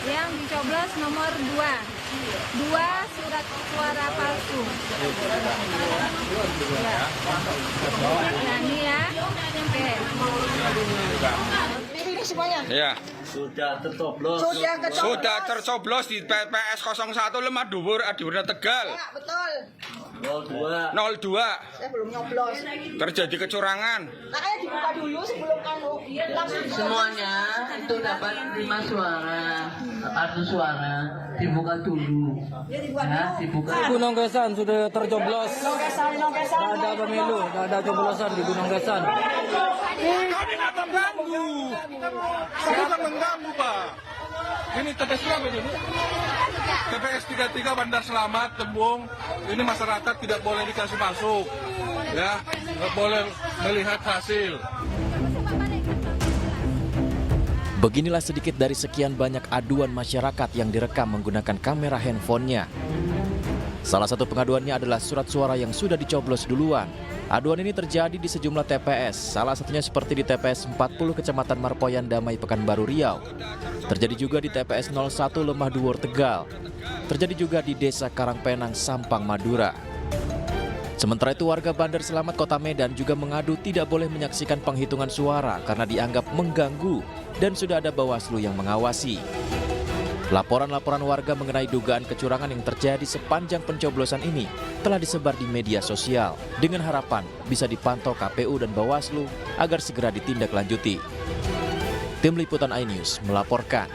yang dicoblos nomor 2. 2 surat suara palsu. Ya. Nah, ini ya. Oke. Ini semuanya. Ya. Sudah tercoblos. Sudah tercoblos di PPS 01 Lemah Dhuwur Adiwarna Tegal. Ya, betul. 02. Saya belum nyoblos. Terjadi kecurangan. Makanya dibuka dulu sebelum langsung Semuanya itu dapat 5 suara, kartu suara dibuka dulu. Ya, dibuka Ya, dulu. dibuka. Gunung Gesan sudah tercoblos. Nongkesan. Nggak ada pemilu, nggak ada coblosan di Gunung Gesan. Kami nggak mengganggu. Kami nggak mengganggu, Pak. Ini TPS berapa ini? TPS 33 Bandar Selamat, Tembung. Ini masyarakat tidak boleh dikasih masuk. Ya, nggak boleh melihat hasil. Beginilah sedikit dari sekian banyak aduan masyarakat yang direkam menggunakan kamera handphonenya. Salah satu pengaduannya adalah surat suara yang sudah dicoblos duluan. Aduan ini terjadi di sejumlah TPS, salah satunya seperti di TPS 40 Kecamatan Marpoyan Damai Pekanbaru Riau. Terjadi juga di TPS 01 Lemah Dhuwur Tegal. Terjadi juga di Desa Karangpenang Sampang Madura. Sementara itu warga Bandar Selamat Kota Medan juga mengadu tidak boleh menyaksikan penghitungan suara karena dianggap mengganggu dan sudah ada Bawaslu yang mengawasi. Laporan-laporan warga mengenai dugaan kecurangan yang terjadi sepanjang pencoblosan ini telah disebar di media sosial dengan harapan bisa dipantau KPU dan Bawaslu agar segera ditindaklanjuti. Tim Liputan iNews melaporkan.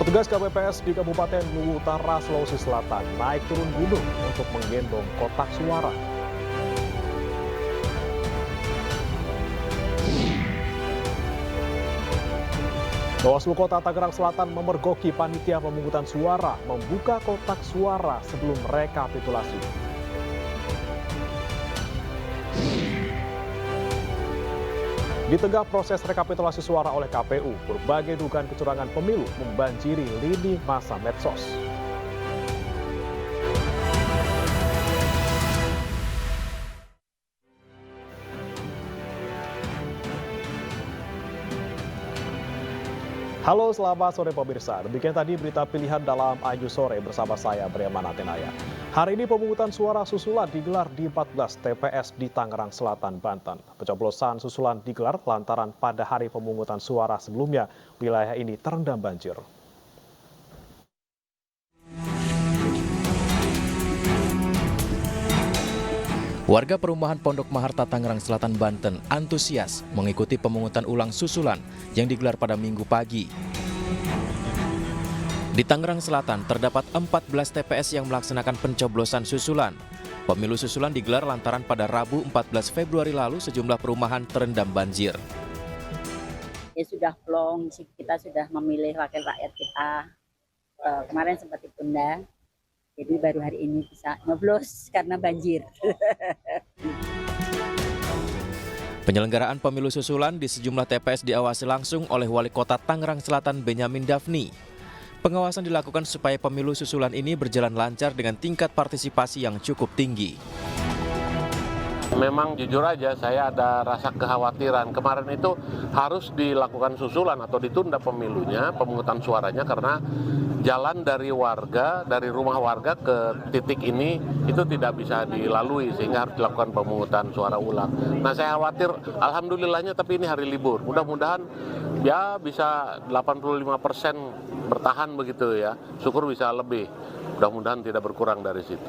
Petugas KPPS di Kabupaten Luwu Utara, Sulawesi Selatan naik turun gunung untuk menggendong kotak suara. Bawaslu Kota Tangerang Selatan memergoki panitia pemungutan suara membuka kotak suara sebelum rekapitulasi. Di tengah proses rekapitulasi suara oleh KPU, berbagai dugaan kecurangan pemilu membanjiri lini masa medsos. Halo, selamat sore pemirsa. Demikian tadi berita pilihan dalam iNews Sore bersama saya, Briaman Atenaya. Hari ini pemungutan suara susulan digelar di 14 TPS di Tangerang Selatan, Banten. Pencoblosan susulan digelar lantaran pada hari pemungutan suara sebelumnya, wilayah ini terendam banjir. Warga perumahan Pondok Maharta Tangerang Selatan, Banten antusias mengikuti pemungutan ulang susulan yang digelar pada Minggu pagi. Di Tangerang Selatan terdapat 14 TPS yang melaksanakan pencoblosan susulan. Pemilu susulan digelar lantaran pada Rabu 14 Februari lalu sejumlah perumahan terendam banjir. Ya sudah plong, kita sudah memilih wakil rakyat kita. Kemarin sempat ditunda. Jadi baru hari ini bisa nyoblos karena banjir. Penyelenggaraan pemilu susulan di sejumlah TPS diawasi langsung oleh Wali Kota Tangerang Selatan Benyamin Daphni. Pengawasan dilakukan supaya pemilu susulan ini berjalan lancar dengan tingkat partisipasi yang cukup tinggi. Memang jujur aja saya ada rasa kekhawatiran. Kemarin itu harus dilakukan susulan atau ditunda pemilunya, pemungutan suaranya karena jalan dari warga, dari rumah warga ke titik ini itu tidak bisa dilalui sehingga harus dilakukan pemungutan suara ulang. Nah saya khawatir, alhamdulillahnya tapi ini hari libur. Mudah-mudahan ya bisa 85% bertahan begitu ya. Syukur bisa lebih. Mudah-mudahan tidak berkurang dari situ.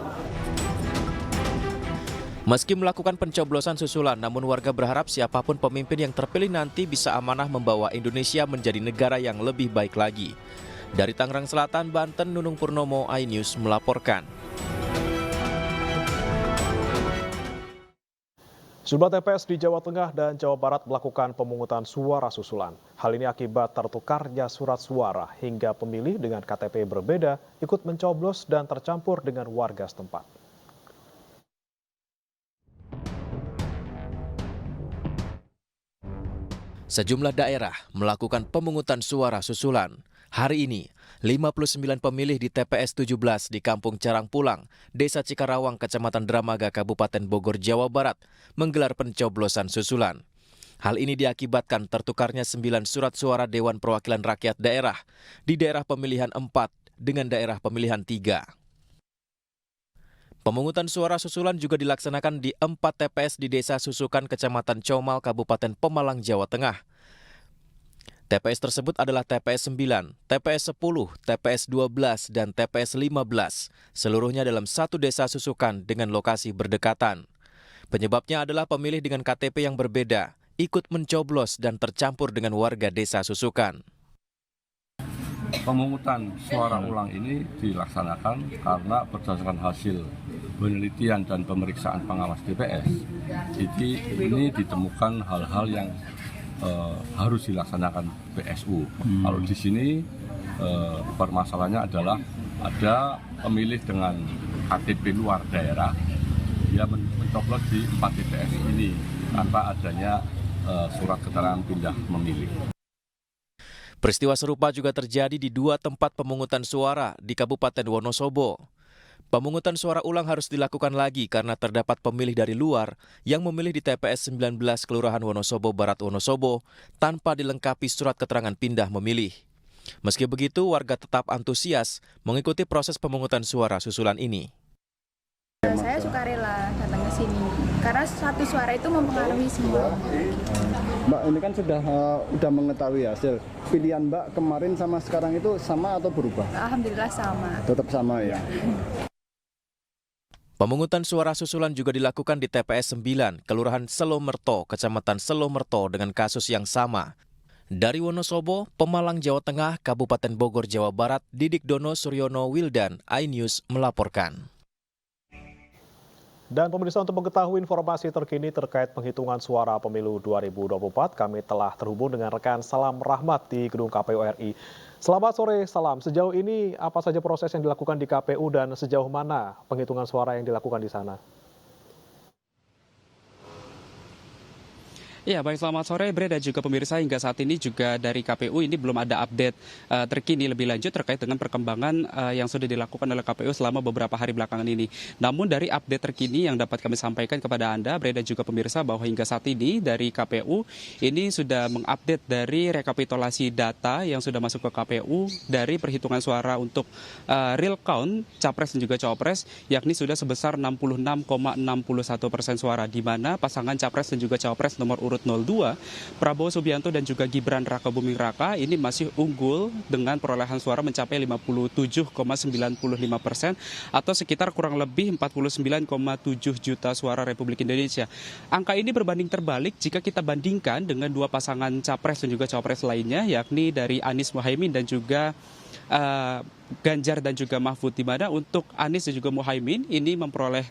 Meski melakukan pencoblosan susulan, namun warga berharap siapapun pemimpin yang terpilih nanti bisa amanah membawa Indonesia menjadi negara yang lebih baik lagi. Dari Tangerang Selatan, Banten, Nunung Purnomo, iNews melaporkan. Sejumlah TPS di Jawa Tengah dan Jawa Barat melakukan pemungutan suara susulan. Hal ini akibat tertukarnya surat suara hingga pemilih dengan KTP berbeda ikut mencoblos dan tercampur dengan warga setempat. Sejumlah daerah melakukan pemungutan suara susulan. Hari ini, 59 pemilih di TPS 17 di Kampung Carangpulang, Desa Cikarawang, Kecamatan Dramaga, Kabupaten Bogor, Jawa Barat, menggelar pencoblosan susulan. Hal ini diakibatkan tertukarnya 9 surat suara Dewan Perwakilan Rakyat Daerah di daerah pemilihan 4 dengan daerah pemilihan 3. Pemungutan suara susulan juga dilaksanakan di 4 TPS di Desa Susukan, Kecamatan Comal, Kabupaten Pemalang, Jawa Tengah. TPS tersebut adalah TPS 9, TPS 10, TPS 12, dan TPS 15, seluruhnya dalam satu desa susukan dengan lokasi berdekatan. Penyebabnya adalah pemilih dengan KTP yang berbeda, ikut mencoblos dan tercampur dengan warga desa susukan. Pemungutan suara ulang ini dilaksanakan karena berdasarkan hasil penelitian dan pemeriksaan pengawas TPS, ini ditemukan hal-hal yang harus dilaksanakan PSU. Kalau di sini permasalahannya adalah ada pemilih dengan KTP luar daerah, dia mencoblos di 4 TPS ini tanpa adanya surat keterangan pindah memilih. Peristiwa serupa juga terjadi di 2 tempat pemungutan suara di Kabupaten Wonosobo. Pemungutan suara ulang harus dilakukan lagi karena terdapat pemilih dari luar yang memilih di TPS 19 Kelurahan Wonosobo Barat Wonosobo tanpa dilengkapi surat keterangan pindah memilih. Meski begitu, warga tetap antusias mengikuti proses pemungutan suara susulan ini. Saya sukarela datang ke sini karena satu suara itu mempengaruhi semua. Mbak, ini kan sudah mengetahui hasil. Pilihan Mbak kemarin sama sekarang itu sama atau berubah? Alhamdulillah sama. Tetap sama ya. Pemungutan suara susulan juga dilakukan di TPS 9, Kelurahan Selomerto, Kecamatan Selomerto dengan kasus yang sama. Dari Wonosobo, Pemalang, Jawa Tengah, Kabupaten Bogor, Jawa Barat, Didik Dono Suryono Wildan, iNews melaporkan. Dan pemirsa, untuk mengetahui informasi terkini terkait penghitungan suara pemilu 2024, kami telah terhubung dengan rekan Salam Rahmat di Gedung KPU RI. Selamat sore, Salam. Sejauh ini apa saja proses yang dilakukan di KPU dan sejauh mana penghitungan suara yang dilakukan di sana? Ya, baik, selamat sore Bre dan juga pemirsa. Hingga saat ini juga dari KPU ini belum ada update terkini lebih lanjut terkait dengan perkembangan yang sudah dilakukan oleh KPU selama beberapa hari belakangan ini. Namun dari update terkini yang dapat kami sampaikan kepada Anda, Bre dan juga pemirsa, bahwa hingga saat ini dari KPU ini sudah mengupdate dari rekapitulasi data yang sudah masuk ke KPU dari perhitungan suara untuk real count Capres dan juga Cawapres, yakni sudah sebesar 66,61% suara, di mana pasangan Capres dan juga Cawapres nomor urut 02, Prabowo Subianto dan juga Gibran Rakabuming Raka ini masih unggul dengan perolehan suara mencapai 57,95% atau sekitar kurang lebih 49,7 juta suara Republik Indonesia. Angka ini berbanding terbalik jika kita bandingkan dengan 2 pasangan Capres dan juga Cawapres lainnya, yakni dari Anies Mohaimin dan juga Ganjar dan juga Mahfud, di mana untuk Anies dan juga Mohaimin ini memperoleh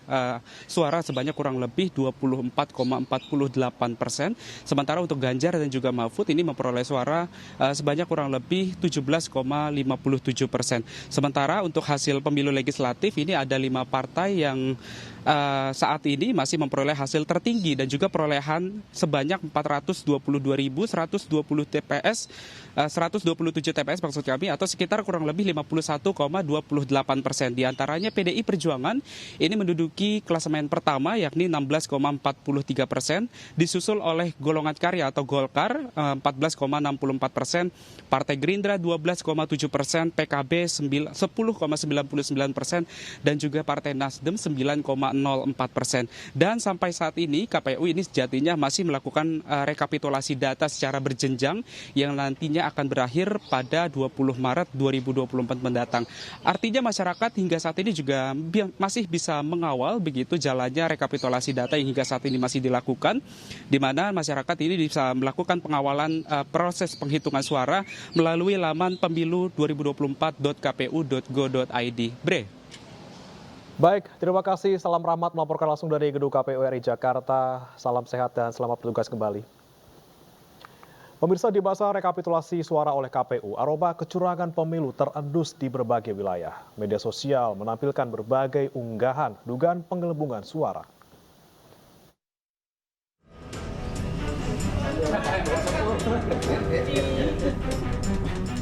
suara sebanyak kurang lebih 24,48%, sementara untuk Ganjar dan juga Mahfud ini memperoleh suara sebanyak kurang lebih 17,57%. Sementara untuk hasil pemilu legislatif ini ada 5 partai yang saat ini masih memperoleh hasil tertinggi dan juga perolehan sebanyak 422.120 TPS, 127 TPS maksud kami, atau sekitar kurang lebih 51,28%. Di antaranya PDI Perjuangan ini menduduki klasemen pertama yakni 16,43%, disusul oleh Golongan Karya atau Golkar 14,64%, Partai Gerindra 12,7%, PKB 10,99%, dan juga Partai Nasdem 9,04%. Dan sampai saat ini KPU ini sejatinya masih melakukan rekapitulasi data secara berjenjang yang nantinya akan berakhir pada 20 Maret 2024 mendatang. Artinya masyarakat hingga saat ini juga masih bisa mengawal begitu jalannya rekapitulasi data yang hingga saat ini masih dilakukan, di mana masyarakat ini bisa melakukan pengawalan proses penghitungan suara melalui laman pemilu2024.kpu.go.id. Bre. Baik, terima kasih. Salam Rahmat melaporkan langsung dari Gedung KPU RI Jakarta. Salam sehat dan selamat bertugas kembali. Pemirsa, di masa rekapitulasi suara oleh KPU, aroma kecurangan pemilu terendus di berbagai wilayah. Media sosial menampilkan berbagai unggahan dugaan penggelembungan suara.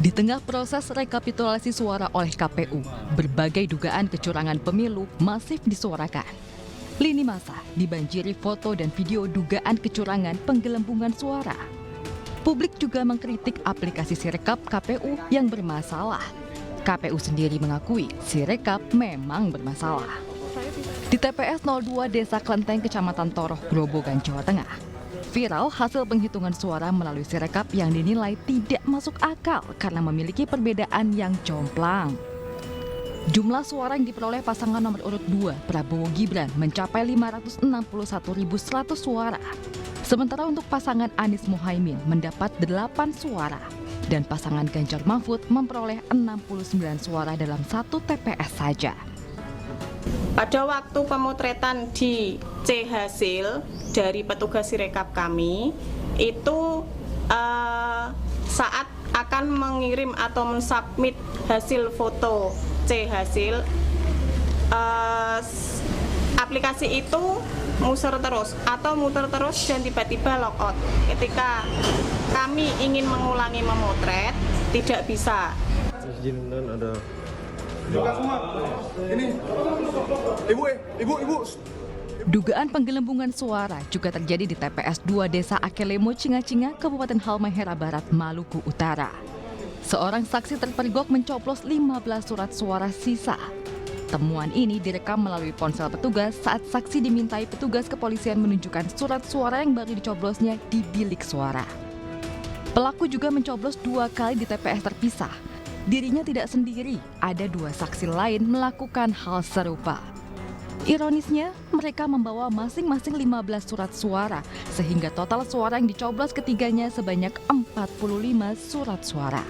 Di tengah proses rekapitulasi suara oleh KPU, berbagai dugaan kecurangan pemilu masif disuarakan. Lini masa dibanjiri foto dan video dugaan kecurangan penggelembungan suara. Publik juga mengkritik aplikasi Sirekap KPU yang bermasalah. KPU sendiri mengakui Sirekap memang bermasalah. Di TPS 02 Desa Klenteng, Kecamatan Toroh, Grobogan, Jawa Tengah, viral hasil penghitungan suara melalui Sirekap yang dinilai tidak masuk akal karena memiliki perbedaan yang jomplang. Jumlah suara yang diperoleh pasangan nomor urut 2 Prabowo Gibran mencapai 561.100 suara. Sementara untuk pasangan Anies Muhaimin mendapat 8 suara. Dan pasangan Ganjar Mahfud memperoleh 69 suara dalam satu TPS saja. Pada waktu pemotretan di C hasil dari petugas Sirekap kami, itu saat akan mengirim atau mensubmit hasil foto C hasil, aplikasi itu muter terus dan tiba-tiba logout. Ketika kami ingin mengulangi memotret, tidak bisa. Ada semua. Ini ibu. Dugaan penggelembungan suara juga terjadi di TPS 2 Desa Akelemo, Cinga-Cinga, Kabupaten Halmahera Barat, Maluku Utara. Seorang saksi terpergok mencoblos 15 surat suara sisa. Temuan ini direkam melalui ponsel petugas saat saksi dimintai petugas kepolisian menunjukkan surat suara yang baru dicoblosnya di bilik suara. Pelaku juga mencoblos 2 kali di TPS terpisah. Dirinya tidak sendiri, ada 2 saksi lain melakukan hal serupa. Ironisnya, mereka membawa masing-masing 15 surat suara, sehingga total suara yang dicoblos ketiganya sebanyak 45 surat suara.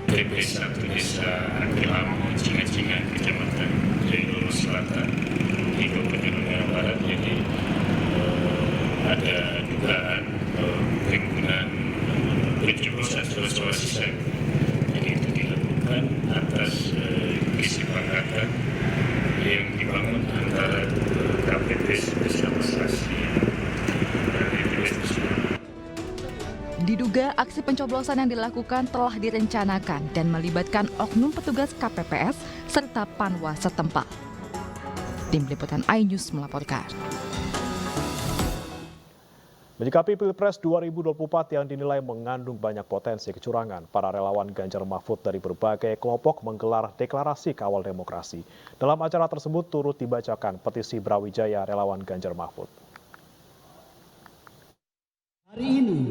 TPS 1 Desa Akelemo, Cinga-Cinga, Kecamatan Jayalur Selatan, di Kabupaten Halmahera Barat. Jadi ada dugaan penggunaan pencoblosan suara sisa. Jadi itu dilakukan atas kesepakatan yang dibangun antara KPPS bersama saksi dan DPS tersebut. Diduga aksi pencoblosan yang dilakukan telah direncanakan dan melibatkan oknum petugas KPPS serta Panwas setempat. Tim Liputan iNews melaporkan. Menyikapi Pilpres 2024 yang dinilai mengandung banyak potensi kecurangan, para relawan Ganjar Mahfud dari berbagai kelompok menggelar deklarasi kawal demokrasi. Dalam acara tersebut turut dibacakan petisi Brawijaya relawan Ganjar Mahfud. Hari ini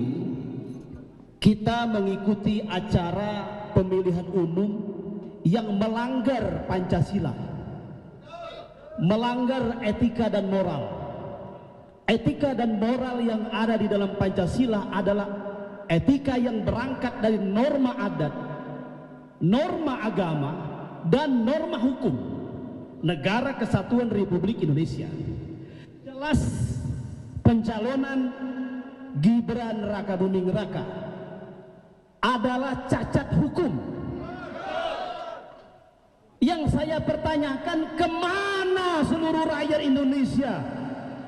kita mengikuti acara pemilihan umum yang melanggar Pancasila, melanggar etika dan moral. Etika dan moral yang ada di dalam Pancasila adalah etika yang berangkat dari norma adat, norma agama, dan norma hukum Negara Kesatuan Republik Indonesia. Jelas pencalonan Gibran Rakabuming Raka adalah cacat hukum. Yang saya pertanyakan, kemana seluruh rakyat Indonesia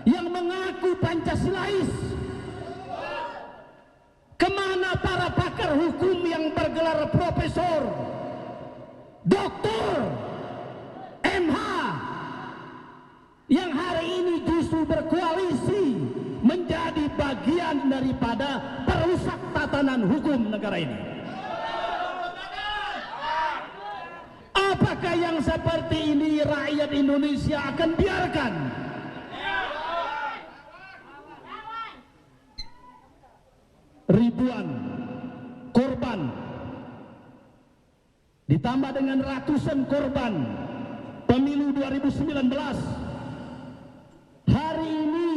yang mengaku Pancasilais? Kemana para pakar hukum yang bergelar profesor, doktor, MH, yang hari ini justru berkoalisi menjadi bagian daripada perusak tatanan hukum negara ini? Apakah yang seperti ini rakyat Indonesia akan biarkan? Ribuan korban ditambah dengan ratusan korban pemilu 2019 hari ini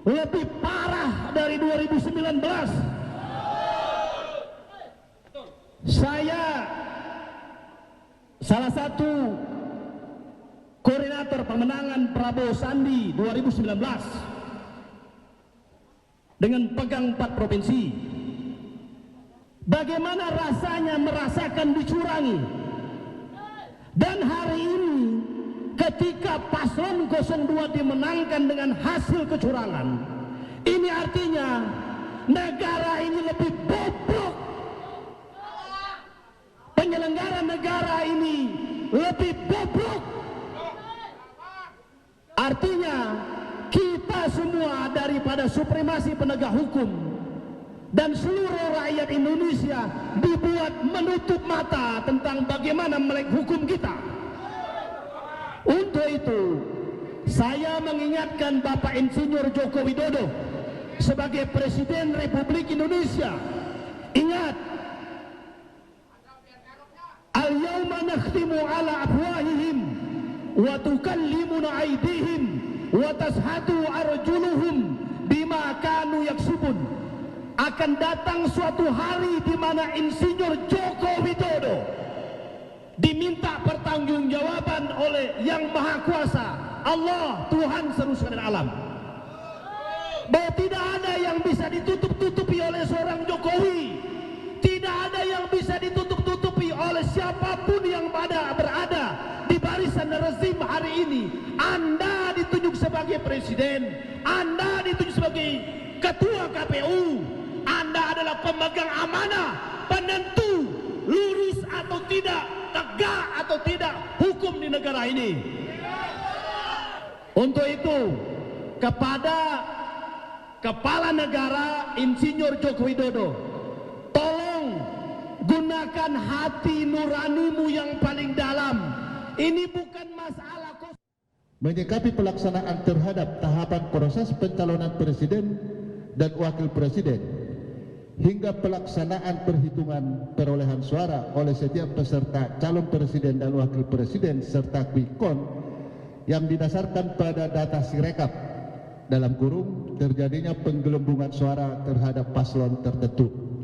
lebih parah dari 2019. Saya salah satu koordinator pemenangan Prabowo Sandi 2019 dengan pegang 4 provinsi. Bagaimana rasanya merasakan dicurangi? Dan hari ini ketika paslon 02 dimenangkan dengan hasil kecurangan, ini artinya negara ini lebih bobrok penyelenggara negara ini lebih bobrok. Artinya kita semua daripada supremasi penegak hukum dan seluruh rakyat Indonesia dibuat menutup mata tentang bagaimana melek hukum kita. Untuk itu, saya mengingatkan Bapak Insinyur Joko Widodo sebagai Presiden Republik Indonesia. Ingat, al-yawma nakhtimu ala afwahihim wa tukallimuna aydihim wa tashhadu arjuluhum bima kanu yaksubun. Akan datang suatu hari di mana Insinyur Joko Widodo diminta pertanggungjawaban oleh Yang Maha Kuasa, Allah, Tuhan seluruh sekalian alam. Bahwa tidak ada yang bisa ditutup-tutupi oleh seorang Jokowi, tidak ada yang bisa ditutup-tutupi oleh siapapun yang berada di barisan rezim hari ini. Anda ditunjuk sebagai presiden, Anda ditunjuk sebagai ketua KPU, Anda adalah pemegang amanah, penentu lurus atau tidak, tegak atau tidak hukum di negara ini. Untuk itu, kepada Kepala Negara Insinyur Joko Widodo, tolong gunakan hati nuranimu yang paling dalam. Ini bukan masalah menyikapi pelaksanaan terhadap tahapan proses pencalonan presiden dan wakil presiden hingga pelaksanaan perhitungan perolehan suara oleh setiap peserta calon presiden dan wakil presiden serta quick count yang didasarkan pada data Sirekap dalam kurung terjadinya penggelembungan suara terhadap paslon tertentu.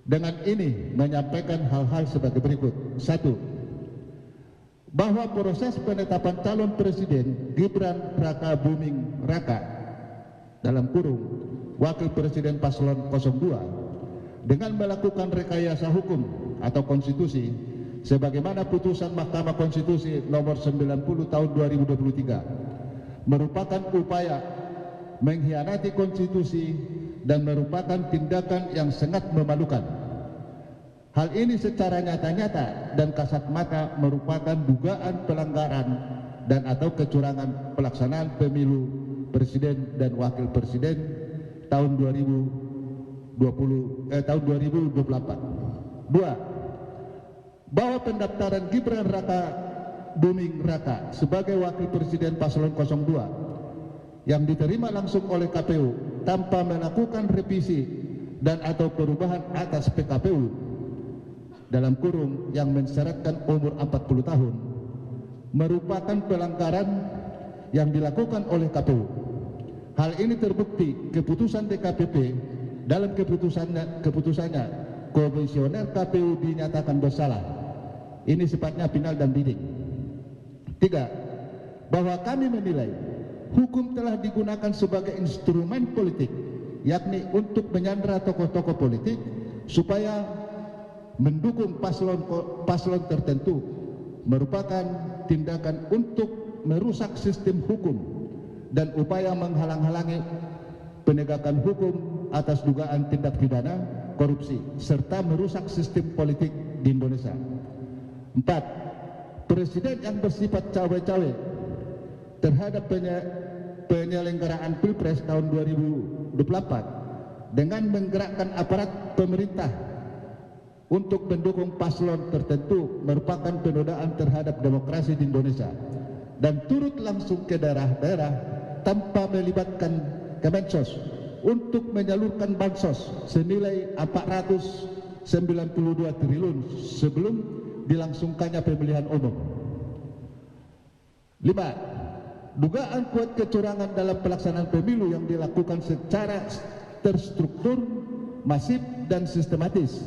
Dengan ini menyampaikan hal-hal sebagai berikut. 1. Bahwa proses penetapan calon presiden Gibran Raka Buming Raka dalam kurung wakil presiden paslon 02 dengan melakukan rekayasa hukum atau konstitusi sebagaimana putusan Mahkamah Konstitusi nomor 90 tahun 2023 merupakan upaya mengkhianati konstitusi dan merupakan tindakan yang sangat memalukan. Hal ini secara nyata-nyata dan kasat mata merupakan dugaan pelanggaran dan atau kecurangan pelaksanaan pemilu presiden dan wakil presiden tahun 2024. 2. Bahwa pendaftaran Gibran Raka Buming Raka sebagai wakil presiden paslon 02 yang diterima langsung oleh KPU tanpa melakukan revisi dan atau perubahan atas PKPU dalam kurung yang mensyaratkan umur 40 tahun merupakan pelanggaran yang dilakukan oleh KPU. Hal ini terbukti keputusan DKPP dalam keputusannya komisioner KPU dinyatakan bersalah. Ini sifatnya final dan binding. 3. Bahwa kami menilai hukum telah digunakan sebagai instrumen politik, yakni untuk menyandera tokoh-tokoh politik supaya mendukung paslon tertentu, merupakan tindakan untuk merusak sistem hukum dan upaya menghalang-halangi penegakan hukum atas dugaan tindak pidana korupsi serta merusak sistem politik di Indonesia. 4. Presiden yang bersifat cawe-cawe terhadap penyelenggaraan Pilpres tahun 2024 dengan menggerakkan aparat pemerintah untuk mendukung paslon tertentu merupakan penodaan terhadap demokrasi di Indonesia dan turut langsung ke daerah-daerah tanpa melibatkan Kemensos untuk menyalurkan bansos senilai 492 triliun sebelum dilangsungkannya pemilihan umum. 5. Dugaan kuat kecurangan dalam pelaksanaan pemilu yang dilakukan secara terstruktur, masif dan sistematis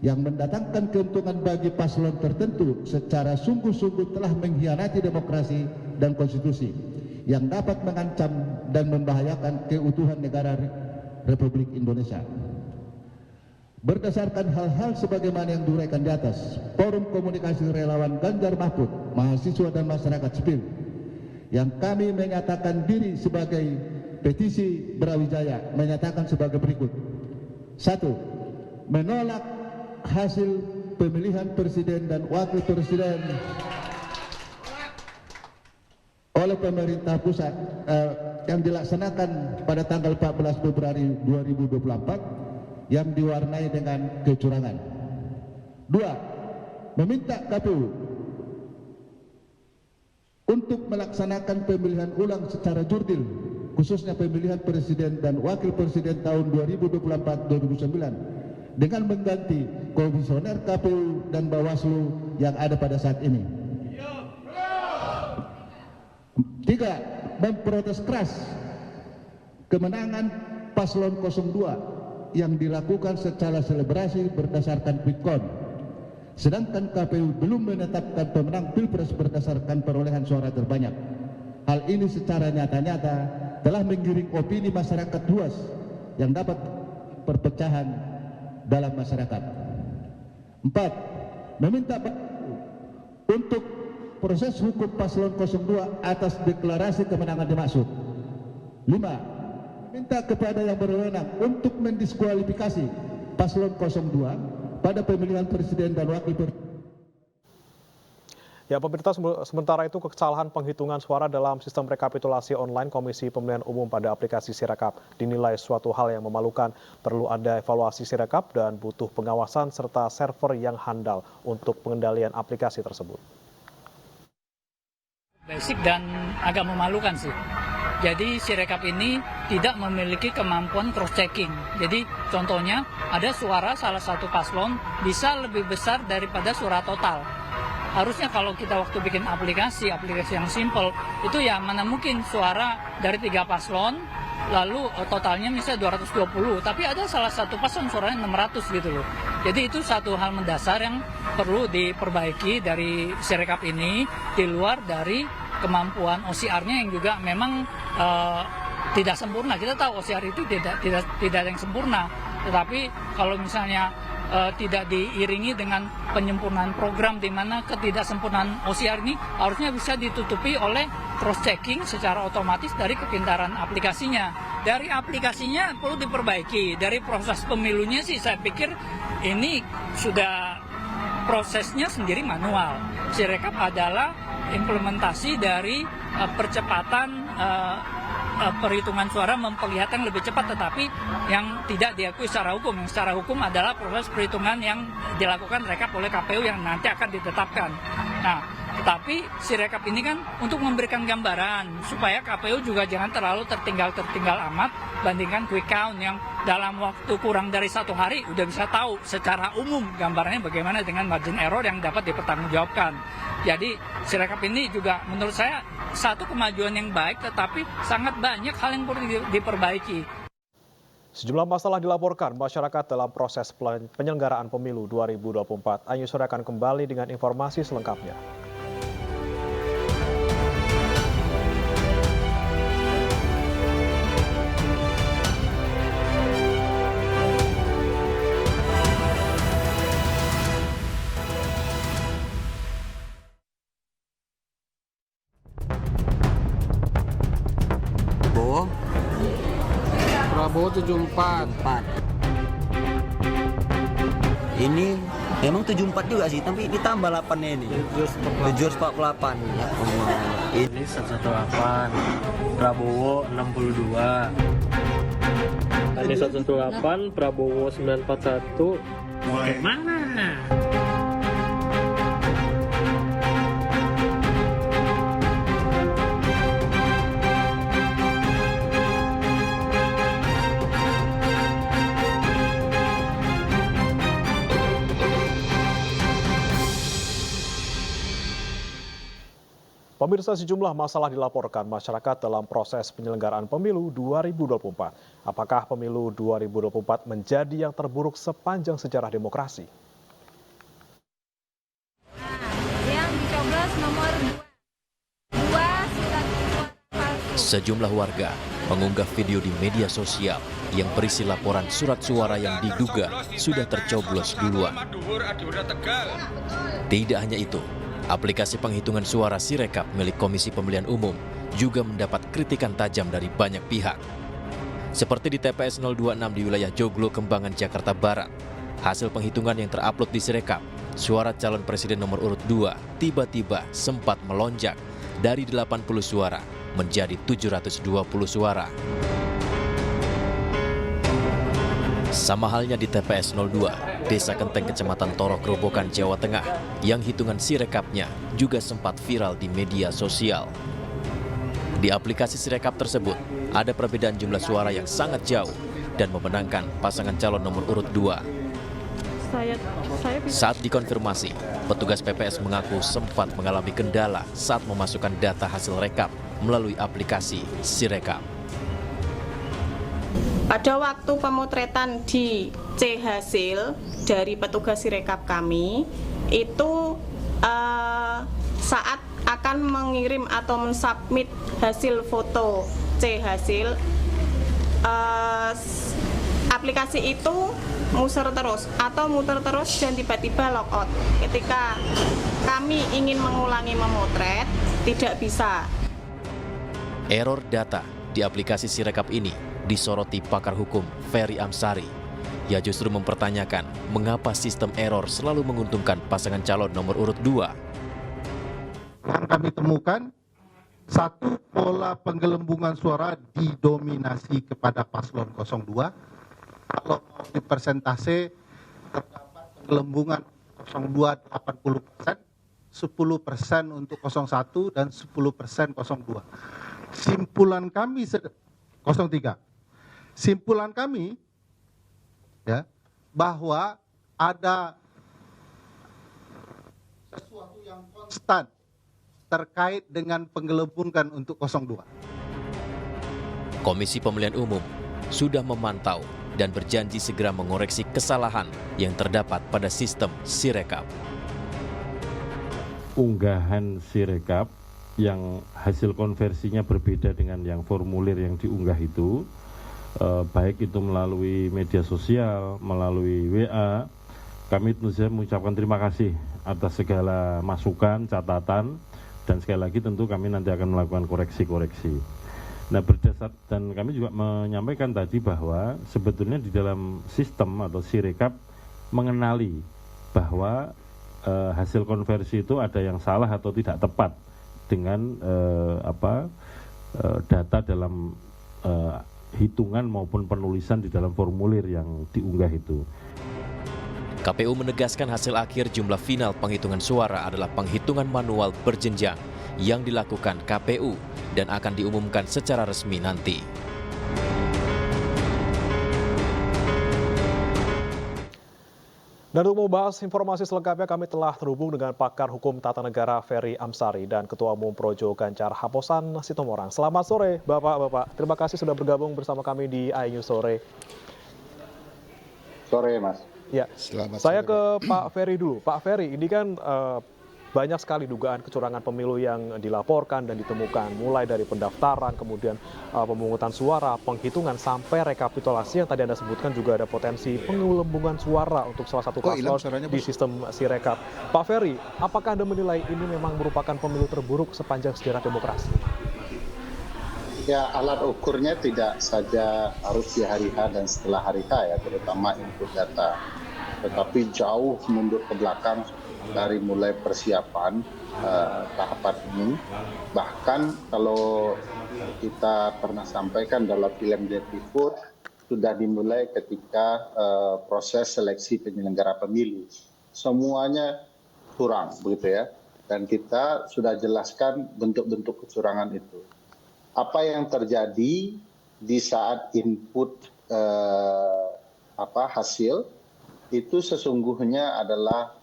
yang mendatangkan keuntungan bagi paslon tertentu secara sungguh-sungguh telah mengkhianati demokrasi dan konstitusi yang dapat mengancam dan membahayakan keutuhan negara Republik Indonesia. Berdasarkan hal-hal sebagaimana yang diuraikan di atas, Forum Komunikasi Relawan Ganjar Mahfud, mahasiswa dan masyarakat sipil yang kami menyatakan diri sebagai petisi Brawijaya menyatakan sebagai berikut. 1. Menolak hasil pemilihan presiden dan wakil presiden oleh pemerintah pusat yang dilaksanakan pada tanggal 14 Februari 2024 yang diwarnai dengan kecurangan. 2. Meminta KPU untuk melaksanakan pemilihan ulang secara jurdil, khususnya pemilihan presiden dan wakil presiden tahun 2024-2029 dengan mengganti komisioner KPU dan Bawaslu yang ada pada saat ini. 3. Memprotes keras kemenangan paslon 02 yang dilakukan secara selebrasi berdasarkan quick count, sedangkan KPU belum menetapkan pemenang Pilpres berdasarkan perolehan suara terbanyak. Hal ini secara nyata-nyata telah menggiring opini masyarakat luas yang dapat perpecahan dalam masyarakat. 4. Meminta untuk proses hukum paslon 02 atas deklarasi kemenangan dimaksud. 5. Minta kepada yang berwenang untuk mendiskualifikasi paslon 02 pada pemilihan presiden dan wakil presiden. Ya, pemirsa, sementara itu kesalahan penghitungan suara dalam sistem rekapitulasi online Komisi Pemilihan Umum pada aplikasi Sirekap dinilai suatu hal yang memalukan. Perlu ada evaluasi Sirekap dan butuh pengawasan serta server yang handal untuk pengendalian aplikasi tersebut. Basic dan agak memalukan sih. Jadi Sirekap ini tidak memiliki kemampuan cross-checking. Jadi contohnya ada suara salah satu paslon bisa lebih besar daripada suara total. Harusnya kalau kita waktu bikin aplikasi yang simple, itu ya mana mungkin suara dari 3 paslon, lalu totalnya misalnya 220, tapi ada salah satu paslon suaranya 600 gitu loh. Jadi itu satu hal mendasar yang perlu diperbaiki dari Sirekap ini, di luar dari kemampuan OCR-nya yang juga memang tidak sempurna. Kita tahu OCR itu tidak ada yang sempurna, tetapi kalau misalnya tidak diiringi dengan penyempurnaan program, di mana ketidaksempurnaan OCR ini harusnya bisa ditutupi oleh cross-checking secara otomatis dari kepintaran aplikasinya. Dari aplikasinya perlu diperbaiki, dari proses pemilunya sih saya pikir ini sudah prosesnya sendiri manual. Sirekap adalah implementasi dari percepatan perhitungan suara, memperlihatkan lebih cepat, tetapi yang tidak diakui secara hukum. Yang secara hukum adalah proses perhitungan yang dilakukan rekap oleh KPU yang nanti akan ditetapkan. Nah, tetapi Sirekap ini kan untuk memberikan gambaran supaya KPU juga jangan terlalu tertinggal amat bandingkan quick count yang dalam waktu kurang dari 1 hari udah bisa tahu secara umum gambarannya bagaimana dengan margin error yang dapat dipertanggungjawabkan. Jadi Sirekap ini juga menurut saya satu kemajuan yang baik, tetapi sangat banyak hal yang perlu diperbaiki. Sejumlah masalah dilaporkan masyarakat dalam proses penyelenggaraan pemilu 2024. Ayu Sore akan kembali dengan informasi selengkapnya. Prabowo 74. Ini memang 74 juga sih, tapi ditambah 8-nya ini. 748. Ya, ini 118. Prabowo 62. Ini 118, Prabowo 941. Mana? Pemirsa, sejumlah masalah dilaporkan masyarakat dalam proses penyelenggaraan pemilu 2024. Apakah pemilu 2024 menjadi yang terburuk sepanjang sejarah demokrasi? Yang dicoblos nomor 2. Sejumlah warga mengunggah video di media sosial yang berisi laporan surat suara yang diduga sudah tercoblos duluan. Tidak hanya itu, aplikasi penghitungan suara Sirekap milik Komisi Pemilihan Umum juga mendapat kritikan tajam dari banyak pihak. Seperti di TPS 026 di wilayah Joglo, Kembangan, Jakarta Barat, Hasil penghitungan yang terupload di Sirekap, suara calon presiden nomor urut 2 tiba-tiba sempat melonjak dari 80 suara menjadi 720 suara. Sama halnya di TPS 02, Desa Kenteng, Kecamatan Torok, Grobogan, Jawa Tengah, yang hitungan Sirekapnya juga sempat viral di media sosial. Di aplikasi Sirekap tersebut, ada perbedaan jumlah suara yang sangat jauh dan memenangkan pasangan calon nomor urut 2. Saat dikonfirmasi, petugas PPS mengaku sempat mengalami kendala saat memasukkan data hasil rekap melalui aplikasi Sirekap. Pada waktu pemotretan di C hasil dari petugas Sirekap kami, itu saat akan mengirim atau mensubmit hasil foto C hasil, aplikasi itu muter terus dan tiba-tiba logout. Ketika kami ingin mengulangi memotret, tidak bisa. Error data di aplikasi Sirekap ini disoroti pakar hukum Ferry Amsari. Ia justru mempertanyakan mengapa sistem error selalu menguntungkan pasangan calon nomor urut 2. Yang kami temukan, satu, pola penggelembungan suara didominasi kepada paslon 02. Kalau di persentase terdapat penggelembungan 02 80%, 10% untuk 01 dan 10% 02. Simpulan kami 03. Simpulan kami ya bahwa ada sesuatu yang konstan terkait dengan penggelembungan untuk 02. Komisi Pemilihan Umum sudah memantau dan berjanji segera mengoreksi kesalahan yang terdapat pada sistem Sirekap. Unggahan Sirekap yang hasil konversinya berbeda dengan yang formulir yang diunggah itu, baik itu melalui media sosial, melalui WA, kami tentu saja mengucapkan terima kasih atas segala masukan, catatan, dan sekali lagi tentu kami nanti akan melakukan koreksi-koreksi. Nah, berdasar dan kami juga menyampaikan tadi bahwa sebetulnya di dalam sistem atau Sirekap mengenali bahwa hasil konversi itu ada yang salah atau tidak tepat dengan data dalam hitungan maupun penulisan di dalam formulir yang diunggah itu. KPU menegaskan hasil akhir jumlah final penghitungan suara adalah penghitungan manual berjenjang yang dilakukan KPU dan akan diumumkan secara resmi nanti. Dan untuk membahas informasi selengkapnya kami telah terhubung dengan pakar hukum tata negara Ferry Amsari dan Ketua Umum Projo Ganjar Haposan Sitomorang. Selamat sore Bapak-Bapak, terima kasih sudah bergabung bersama kami di iNews Sore. Sore Mas. Ya, saya ke Pak Ferry dulu. Pak Ferry, ini kan banyak sekali dugaan kecurangan pemilu yang dilaporkan dan ditemukan, mulai dari pendaftaran, kemudian pemungutan suara, penghitungan, sampai rekapitulasi yang tadi Anda sebutkan juga ada potensi penggelembungan suara untuk salah satu paslon di sistem Sirekap. Pak Ferry, apakah Anda menilai ini memang merupakan pemilu terburuk sepanjang sejarah demokrasi? Ya, alat ukurnya tidak saja harus di hari H dan setelah hari H ya, terutama input data, tetapi jauh mundur ke belakang dari mulai persiapan tahapan ini. Bahkan kalau kita pernah sampaikan dalam film Dirty Food, sudah dimulai ketika proses seleksi penyelenggara pemilu. Semuanya curang, begitu ya. Dan kita sudah jelaskan bentuk-bentuk kecurangan itu. Apa yang terjadi di saat input hasil itu sesungguhnya adalah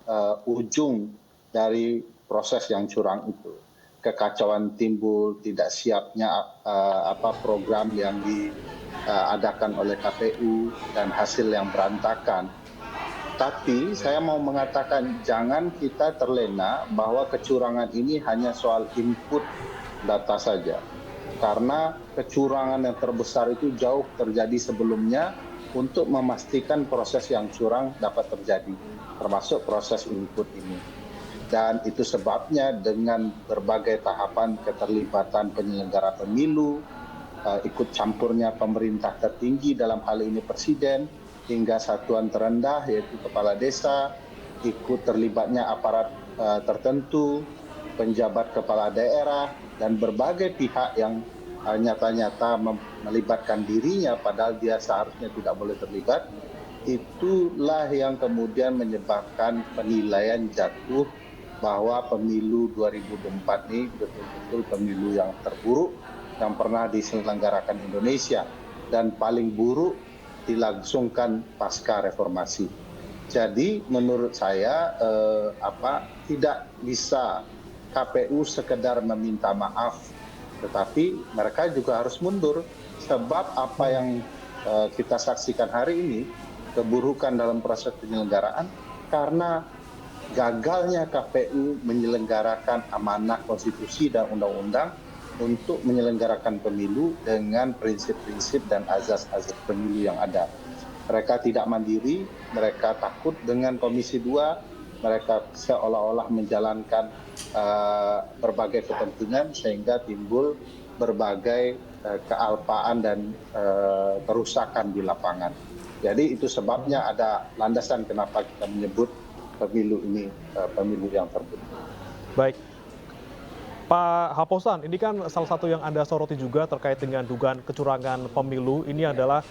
ujung dari proses yang curang itu. Kekacauan timbul, tidak siapnya program yang diadakan oleh KPU dan hasil yang berantakan. Tapi saya mau mengatakan jangan kita terlena bahwa kecurangan ini hanya soal input data saja. Karena kecurangan yang terbesar itu jauh terjadi sebelumnya untuk memastikan proses yang curang dapat terjadi, termasuk proses input ini. Dan itu sebabnya dengan berbagai tahapan keterlibatan penyelenggara pemilu, ikut campurnya pemerintah tertinggi dalam hal ini Presiden, hingga satuan terendah yaitu kepala desa, ikut terlibatnya aparat tertentu, penjabat kepala daerah, dan berbagai pihak yang nyata-nyata melibatkan dirinya padahal dia seharusnya tidak boleh terlibat. Itulah yang kemudian menyebabkan penilaian jatuh bahwa pemilu 2024 ini betul-betul pemilu yang terburuk yang pernah diselenggarakan Indonesia dan paling buruk dilangsungkan pasca reformasi. Jadi menurut saya tidak bisa KPU sekedar meminta maaf, tetapi mereka juga harus mundur sebab apa yang kita saksikan hari ini, keburukan dalam proses penyelenggaraan karena gagalnya KPU menyelenggarakan amanah konstitusi dan undang-undang untuk menyelenggarakan pemilu dengan prinsip-prinsip dan azas-azas pemilu yang ada. Mereka tidak mandiri, mereka takut dengan Komisi 2, mereka seolah-olah menjalankan berbagai kepentingan sehingga timbul berbagai kealpaan dan kerusakan di lapangan. Jadi itu sebabnya ada landasan kenapa kita menyebut pemilu ini pemilu yang terburuk. Baik, Pak Haposan, ini kan salah satu yang Anda soroti juga terkait dengan dugaan kecurangan pemilu. Ini adalah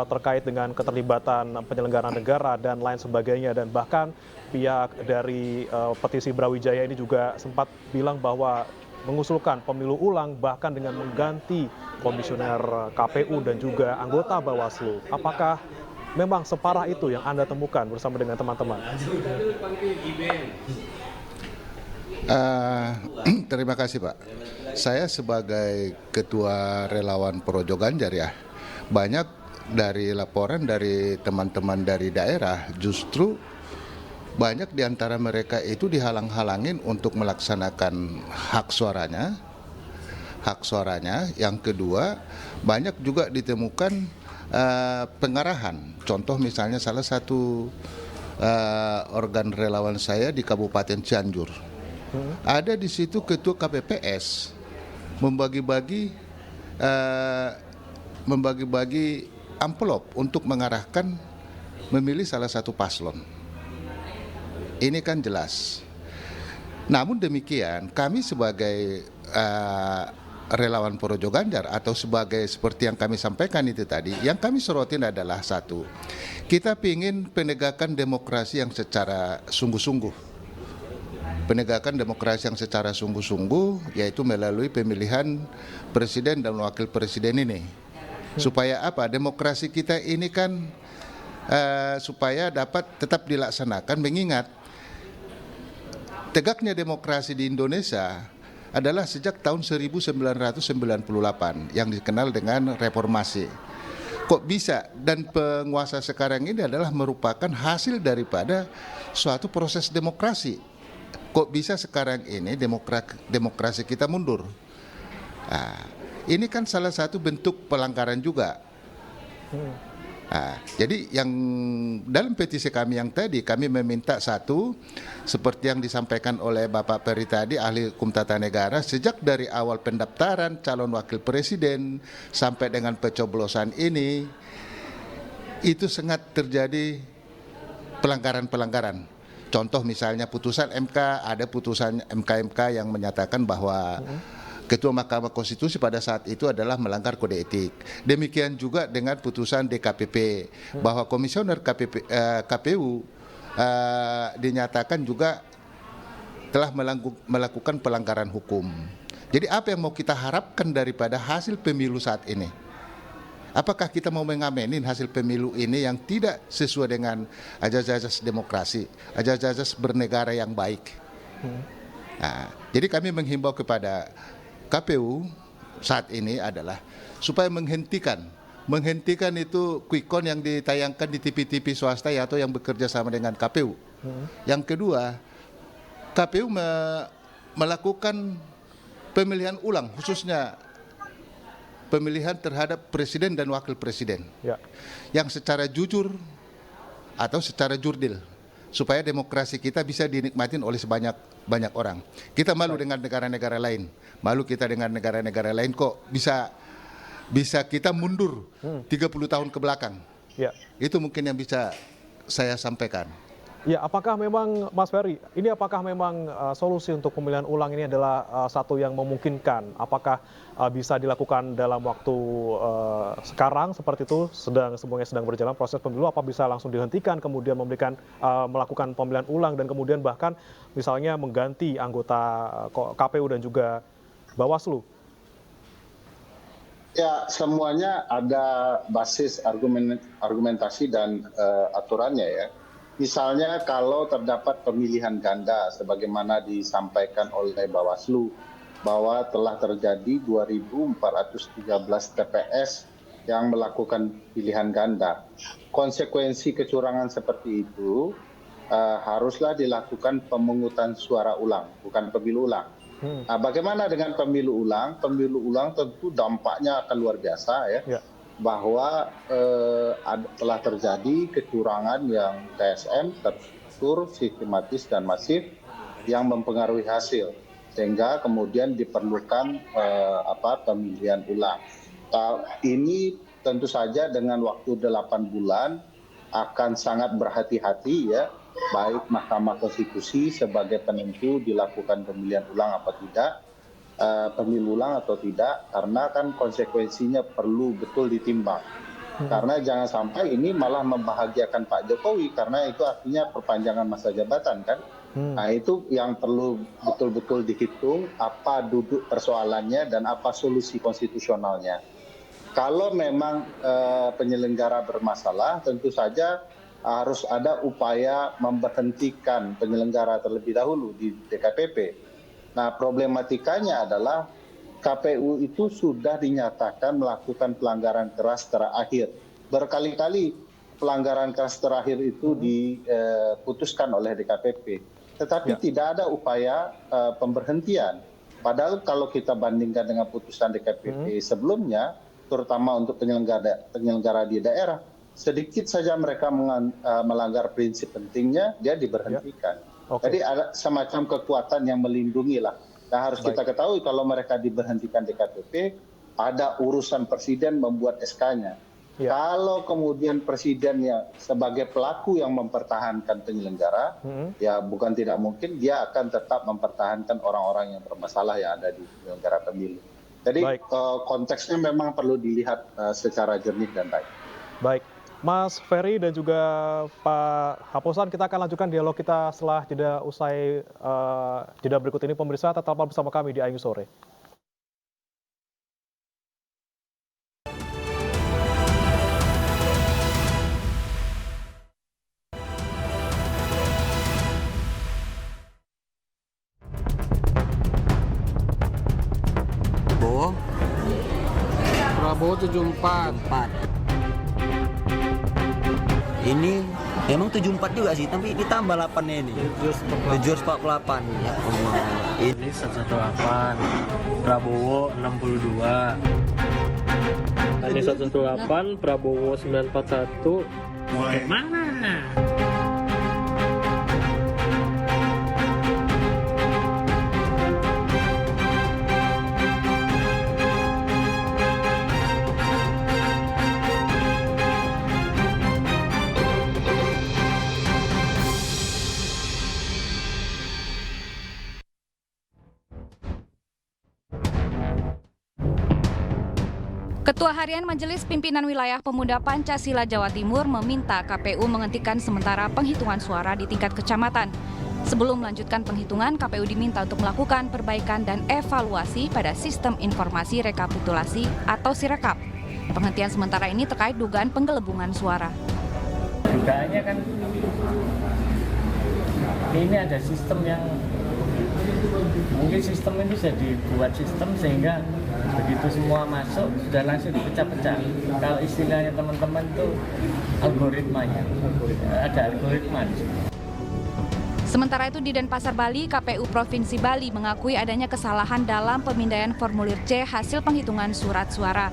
terkait dengan keterlibatan penyelenggara negara dan lain sebagainya. Dan bahkan pihak dari petisi Brawijaya ini juga sempat bilang bahwa mengusulkan pemilu ulang bahkan dengan mengganti komisioner KPU dan juga anggota Bawaslu. Apakah memang separah itu yang Anda temukan bersama dengan teman-teman? Terima kasih Pak. Saya sebagai Ketua Relawan Projo Ganjar ya, banyak dari laporan dari teman-teman dari daerah justru banyak di antara mereka itu dihalang-halangin untuk melaksanakan hak suaranya. Yang kedua, banyak juga ditemukan pengarahan. Contoh misalnya salah satu organ relawan saya di Kabupaten Cianjur. Ada di situ ketua KPPS membagi-bagi amplop untuk mengarahkan memilih salah satu paslon. Ini kan jelas. Namun demikian, kami sebagai relawan Projo Ganjar atau seperti yang kami sampaikan itu tadi, yang kami sorotin adalah satu, kita ingin penegakan demokrasi yang secara sungguh-sungguh. Penegakan demokrasi yang secara sungguh-sungguh yaitu melalui pemilihan presiden dan wakil presiden ini. Supaya apa? Demokrasi kita ini kan supaya dapat tetap dilaksanakan, mengingat tegaknya demokrasi di Indonesia adalah sejak tahun 1998 yang dikenal dengan reformasi. Kok bisa? Dan penguasa sekarang ini adalah merupakan hasil daripada suatu proses demokrasi. Kok bisa sekarang ini demokrasi kita mundur? Nah, ini kan salah satu bentuk pelanggaran juga. Nah, jadi yang dalam petisi kami yang tadi, kami meminta satu, seperti yang disampaikan oleh Bapak Peri tadi, ahli hukum tata negara, sejak dari awal pendaftaran calon wakil presiden sampai dengan pencoblosan ini, itu sangat terjadi pelanggaran-pelanggaran. Contoh misalnya putusan MK, ada putusan MK yang menyatakan bahwa Ketua Mahkamah Konstitusi pada saat itu adalah melanggar kode etik. Demikian juga dengan putusan DKPP bahwa komisioner KPU dinyatakan juga telah melakukan pelanggaran hukum. Jadi apa yang mau kita harapkan daripada hasil pemilu saat ini? Apakah kita mau mengamenin hasil pemilu ini yang tidak sesuai dengan azas-azas demokrasi, azas-azas bernegara yang baik? Nah, jadi kami menghimbau kepada KPU saat ini adalah supaya menghentikan itu quick count yang ditayangkan di TV-TV swasta atau yang bekerja sama dengan KPU. Yang kedua, KPU melakukan pemilihan ulang, khususnya pemilihan terhadap presiden dan wakil presiden yang secara jujur atau secara jurdil, supaya demokrasi kita bisa dinikmatin oleh sebanyak orang. Kita malu dengan negara-negara lain, malu kita dengan negara-negara lain kok bisa kita mundur 30 tahun ke belakang. Ya. Itu mungkin yang bisa saya sampaikan. Ya, apakah memang Mas Ferry, ini apakah memang solusi untuk pemilihan ulang ini adalah satu yang memungkinkan? Apakah bisa dilakukan dalam waktu sekarang seperti itu, semuanya sedang berjalan proses pemilu, apa bisa langsung dihentikan, kemudian melakukan pemilihan ulang dan kemudian bahkan misalnya mengganti anggota KPU dan juga Bawaslu? Ya, semuanya ada basis argumentasi dan aturannya ya. Misalnya kalau terdapat pemilihan ganda sebagaimana disampaikan oleh Bawaslu bahwa telah terjadi 2.413 TPS yang melakukan pilihan ganda. Konsekuensi kecurangan seperti itu haruslah dilakukan pemungutan suara ulang, bukan pemilu ulang. Nah, bagaimana dengan pemilu ulang? Pemilu ulang tentu dampaknya akan luar biasa ya. Bahwa telah terjadi kecurangan yang TSM terstruktur, sistematis dan masif yang mempengaruhi hasil sehingga kemudian diperlukan pemilihan ulang. Ini tentu saja dengan waktu 8 bulan akan sangat berhati-hati ya, baik Mahkamah Konstitusi sebagai penentu dilakukan pemilihan ulang apa tidak, pemilu ulang atau tidak, karena kan konsekuensinya perlu betul ditimbang. Karena jangan sampai ini malah membahagiakan Pak Jokowi, karena itu artinya perpanjangan masa jabatan kan. Nah itu yang perlu betul-betul dihitung apa duduk persoalannya dan apa solusi konstitusionalnya. Kalau memang penyelenggara bermasalah, tentu saja harus ada upaya memberhentikan penyelenggara terlebih dahulu di DKPP. Nah, problematikanya adalah KPU itu sudah dinyatakan melakukan pelanggaran keras terakhir. Berkali-kali pelanggaran keras terakhir itu diputuskan oleh DKPP. Tetapi tidak ada upaya pemberhentian. Padahal kalau kita bandingkan dengan putusan DKPP sebelumnya, terutama untuk penyelenggara di daerah, sedikit saja mereka melanggar prinsip pentingnya, dia diberhentikan. Jadi ada semacam kekuatan yang melindungi lah. Nah, harus kita ketahui kalau mereka diberhentikan DKPP, ada urusan presiden membuat SK-nya. Kalau kemudian presidennya sebagai pelaku yang mempertahankan penyelenggara, ya bukan tidak mungkin dia akan tetap mempertahankan orang-orang yang bermasalah yang ada di penyelenggara pemilu. Jadi konteksnya memang perlu dilihat secara jernih dan baik. Baik. Mas Ferry dan juga Pak Haposan, kita akan lanjutkan dialog kita setelah usai jeda berikut ini. Pemirsa, tetaplah bersama kami di Ayu Sore. Prabowo 74. Ini memang 74 juga sih, tapi ditambah 8-nya ini. 748. Ya Allah. Ini 118. Prabowo 62. Ini 118, Prabowo 941. Mana? Ketua Harian Majelis Pimpinan Wilayah Pemuda Pancasila Jawa Timur meminta KPU menghentikan sementara penghitungan suara di tingkat kecamatan. Sebelum melanjutkan penghitungan, KPU diminta untuk melakukan perbaikan dan evaluasi pada sistem informasi rekapitulasi atau Sirekap. Penghentian sementara ini terkait dugaan penggelembungan suara. Dugaannya kan ini ada sistem yang mungkin sistem ini bisa dibuat sistem sehingga begitu semua masuk sudah langsung dipecah-pecah. Kalau istilahnya teman-teman itu algoritmanya, ada algoritma. Sementara itu di Denpasar, Bali, KPU Provinsi Bali mengakui adanya kesalahan dalam pemindaian formulir C hasil penghitungan surat suara.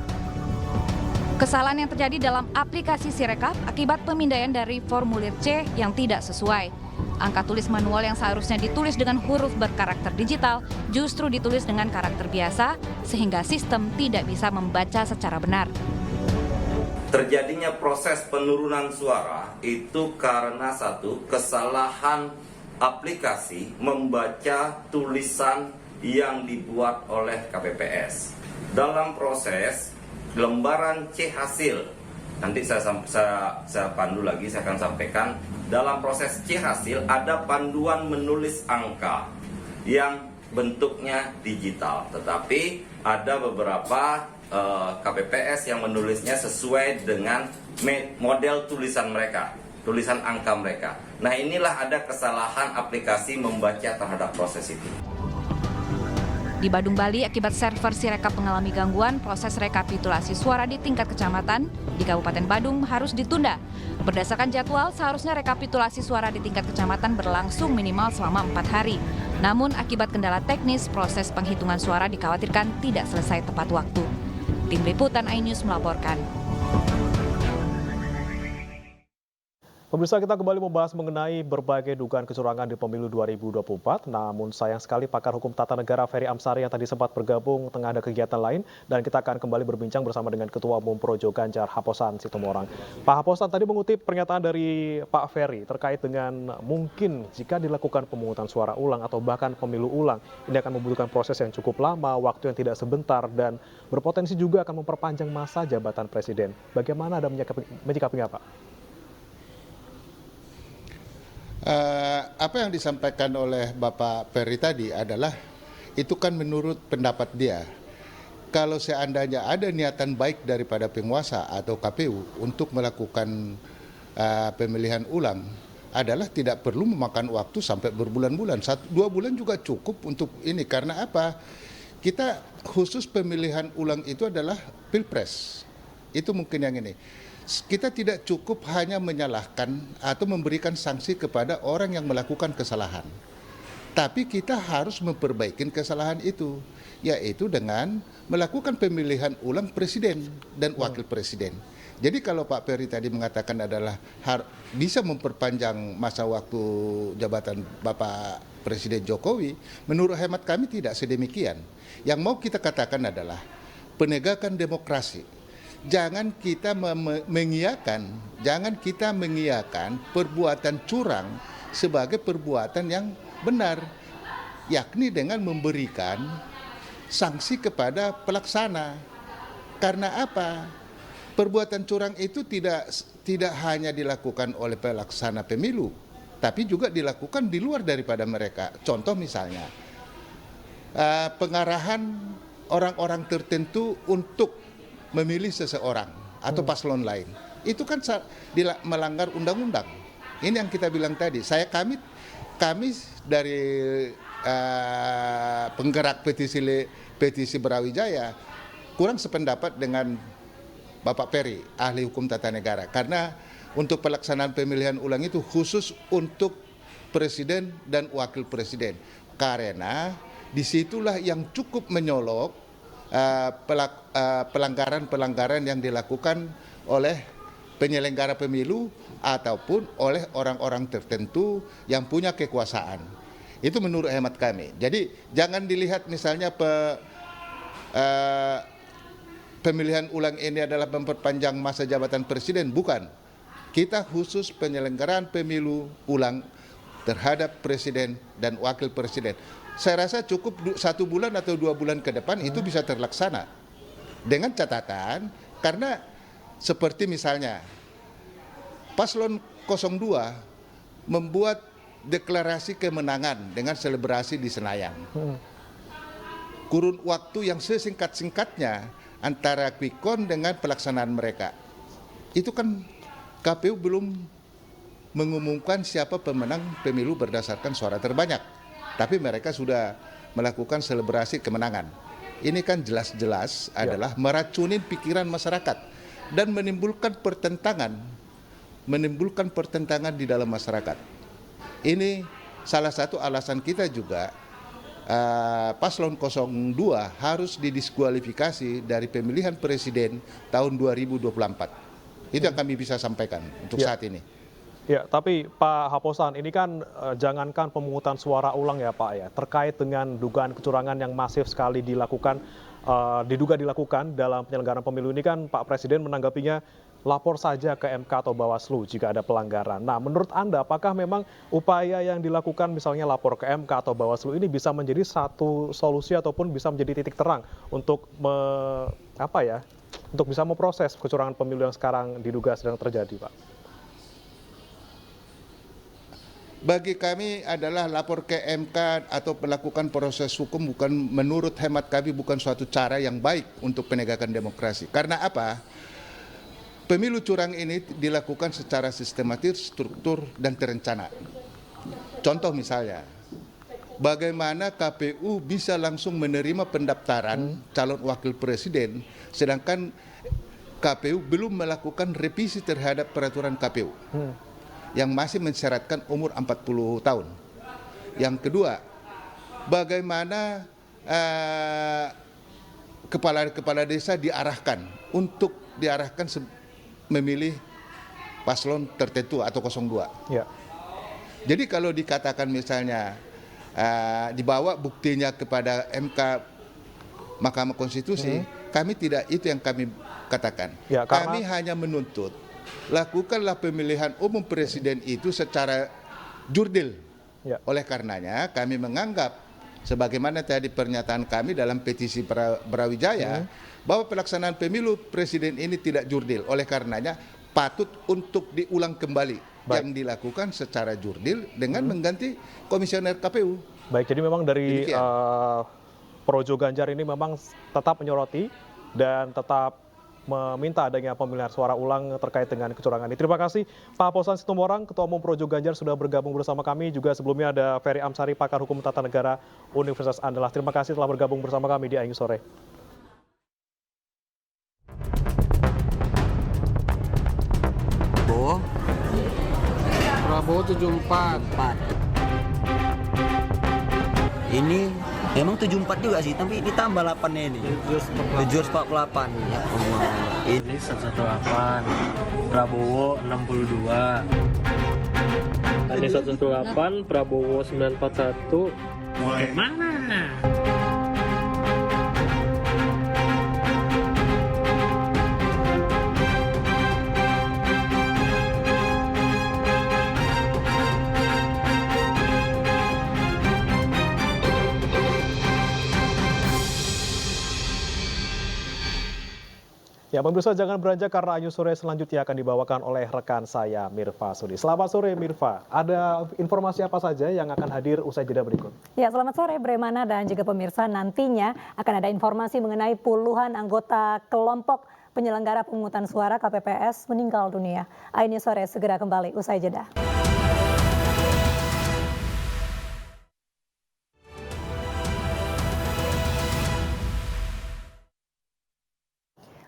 Kesalahan yang terjadi dalam aplikasi Sirekap akibat pemindaian dari formulir C yang tidak sesuai. Angka tulis manual yang seharusnya ditulis dengan huruf berkarakter digital justru ditulis dengan karakter biasa sehingga sistem tidak bisa membaca secara benar. terjadinya proses penurunan suara itu karena satu, kesalahan aplikasi membaca tulisan yang dibuat oleh KPPS. Dalam proses lembaran C hasil, nanti saya pandu lagi, saya akan sampaikan. Dalam proses C hasil ada panduan menulis angka yang bentuknya digital, tetapi ada beberapa KPPS yang menulisnya sesuai dengan model tulisan mereka, tulisan angka mereka. Nah, inilah ada kesalahan aplikasi membaca terhadap proses itu. Di Badung, Bali, akibat server Sirekap mengalami gangguan, proses rekapitulasi suara di tingkat kecamatan di Kabupaten Badung harus ditunda. Berdasarkan jadwal, seharusnya rekapitulasi suara di tingkat kecamatan berlangsung minimal selama 4 hari. Namun, akibat kendala teknis, proses penghitungan suara dikhawatirkan tidak selesai tepat waktu. Tim Liputan iNews melaporkan. Pemirsa, kita kembali membahas mengenai berbagai dugaan kecurangan di pemilu 2024. Namun sayang sekali pakar hukum tata negara Ferry Amsari yang tadi sempat bergabung tengah ada kegiatan lain. Dan kita akan kembali berbincang bersama dengan Ketua Umum Projo Ganjar, Haposan Sitomorang. Pak Haposan tadi mengutip pernyataan dari Pak Ferry terkait dengan mungkin jika dilakukan pemungutan suara ulang atau bahkan pemilu ulang, ini akan membutuhkan proses yang cukup lama, waktu yang tidak sebentar, dan berpotensi juga akan memperpanjang masa jabatan Presiden. Bagaimana Anda menyikapinya, Pak? Apa yang disampaikan oleh Bapak Ferry tadi adalah itu kan menurut pendapat dia. Kalau seandainya ada niatan baik daripada penguasa atau KPU untuk melakukan pemilihan ulang, adalah tidak perlu memakan waktu sampai berbulan-bulan. 1-2 bulan juga cukup untuk ini. Karena apa? Kita khusus pemilihan ulang itu adalah Pilpres. Itu mungkin yang ini. Kita tidak cukup hanya menyalahkan atau memberikan sanksi kepada orang yang melakukan kesalahan. Tapi kita harus memperbaiki kesalahan itu, yaitu dengan melakukan pemilihan ulang presiden dan wakil presiden. Jadi kalau Pak Ferry tadi mengatakan adalah bisa memperpanjang masa waktu jabatan Bapak Presiden Jokowi, menurut hemat kami tidak sedemikian. Yang mau kita katakan adalah penegakan demokrasi. Jangan kita mengiyakan perbuatan curang sebagai perbuatan yang benar, yakni dengan memberikan sanksi kepada pelaksana. Karena apa? Perbuatan curang itu tidak hanya dilakukan oleh pelaksana pemilu, tapi juga dilakukan di luar daripada mereka. Contoh misalnya, pengarahan orang-orang tertentu untuk memilih seseorang atau paslon lain. Itu kan melanggar undang-undang. Ini yang kita bilang tadi. Kami dari penggerak petisi Brawijaya kurang sependapat dengan Bapak Ferry, ahli hukum tata negara. Karena untuk pelaksanaan pemilihan ulang itu khusus untuk presiden dan wakil presiden. Karena disitulah yang cukup menyolok pelanggaran-pelanggaran yang dilakukan oleh penyelenggara pemilu ataupun oleh orang-orang tertentu yang punya kekuasaan. Itu menurut hemat kami. Jadi jangan dilihat misalnya pemilihan ulang ini adalah memperpanjang masa jabatan presiden. Bukan. Kita khusus penyelenggaraan pemilu ulang terhadap presiden dan wakil presiden. Saya rasa cukup 1 bulan atau 2 bulan ke depan itu bisa terlaksana. Dengan catatan, karena seperti misalnya Paslon 02 membuat deklarasi kemenangan dengan selebrasi di Senayan. Kurun waktu yang sesingkat-singkatnya antara quick count dengan pelaksanaan mereka. Itu kan KPU belum mengumumkan siapa pemenang pemilu berdasarkan suara terbanyak. Tapi mereka sudah melakukan selebrasi kemenangan. Ini kan jelas-jelas adalah meracunin pikiran masyarakat dan menimbulkan pertentangan di dalam masyarakat. Ini salah satu alasan kita juga Paslon 02 harus didiskualifikasi dari pemilihan presiden tahun 2024. Itu yang kami bisa sampaikan untuk saat ini. Ya, tapi Pak Haposan, ini kan jangankan pemungutan suara ulang ya Pak ya, terkait dengan dugaan kecurangan yang masif sekali dilakukan diduga dilakukan dalam penyelenggaraan pemilu ini kan Pak Presiden menanggapinya lapor saja ke MK atau Bawaslu jika ada pelanggaran. Nah, menurut Anda apakah memang upaya yang dilakukan misalnya lapor ke MK atau Bawaslu ini bisa menjadi satu solusi ataupun bisa menjadi titik terang untuk untuk bisa memproses kecurangan pemilu yang sekarang diduga sedang terjadi, Pak? Bagi kami adalah lapor ke MK atau melakukan proses hukum bukan, menurut hemat kami, bukan suatu cara yang baik untuk penegakan demokrasi. Karena apa? Pemilu curang ini dilakukan secara sistematis, struktur, dan terencana. Contoh misalnya, bagaimana KPU bisa langsung menerima pendaftaran calon wakil presiden, sedangkan KPU belum melakukan revisi terhadap peraturan KPU. Yang masih mensyaratkan umur 40 tahun. Yang kedua, bagaimana kepala desa diarahkan memilih paslon tertentu atau 02. Ya. Jadi kalau dikatakan misalnya dibawa buktinya kepada MK Mahkamah Konstitusi, kami tidak, itu yang kami katakan. Ya, kami hanya menuntut lakukanlah pemilihan umum presiden itu secara jurdil. Ya. Oleh karenanya kami menganggap, sebagaimana tadi pernyataan kami dalam petisi Brawijaya, bahwa pelaksanaan pemilu presiden ini tidak jurdil. Oleh karenanya patut untuk diulang kembali. Baik. Yang dilakukan secara jurdil dengan mengganti komisioner KPU. Baik, jadi memang dari Projo Ganjar ini memang tetap menyoroti dan tetap meminta adanya pemilihan suara ulang terkait dengan kecurangan ini. Terima kasih Pak Posan Situmorang, Ketua Umum Projo Ganjar sudah bergabung bersama kami. Juga sebelumnya ada Ferry Amsari, Pakar Hukum Tata Negara Universitas Andalas. Terima kasih telah bergabung bersama kami di Ayu Sore. Prabowo 74. Ini memang 74 juga sih, tapi ditambah 8-nya ini. 748. Ya Allah. Ini 118. Prabowo 62. Ini 118, Prabowo 941. Mana? Ya, pemirsa jangan beranjak karena Ayu Sore selanjutnya akan dibawakan oleh rekan saya Mirva Sudi. Selamat sore Mirva, ada informasi apa saja yang akan hadir usai jeda berikut? Ya, selamat sore Bremana dan juga pemirsa, nantinya akan ada informasi mengenai puluhan anggota kelompok penyelenggara pemungutan suara KPPS meninggal dunia. Ayu Sore segera kembali usai jeda.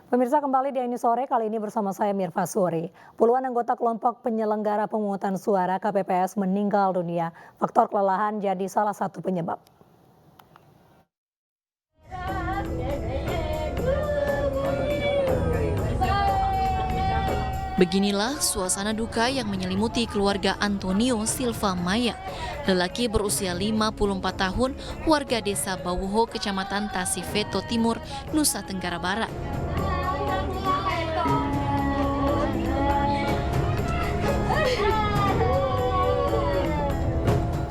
Pemirsa kembali di Ayu Sore, kali ini bersama saya Mirva Suri. Puluhan anggota kelompok penyelenggara pemungutan suara KPPS meninggal dunia. Faktor kelelahan jadi salah satu penyebab. Beginilah suasana duka yang menyelimuti keluarga Antonio Silva Maya, lelaki berusia 54 tahun, warga desa Bawuho, Kecamatan Tasifeto Timur, Nusa Tenggara Barat.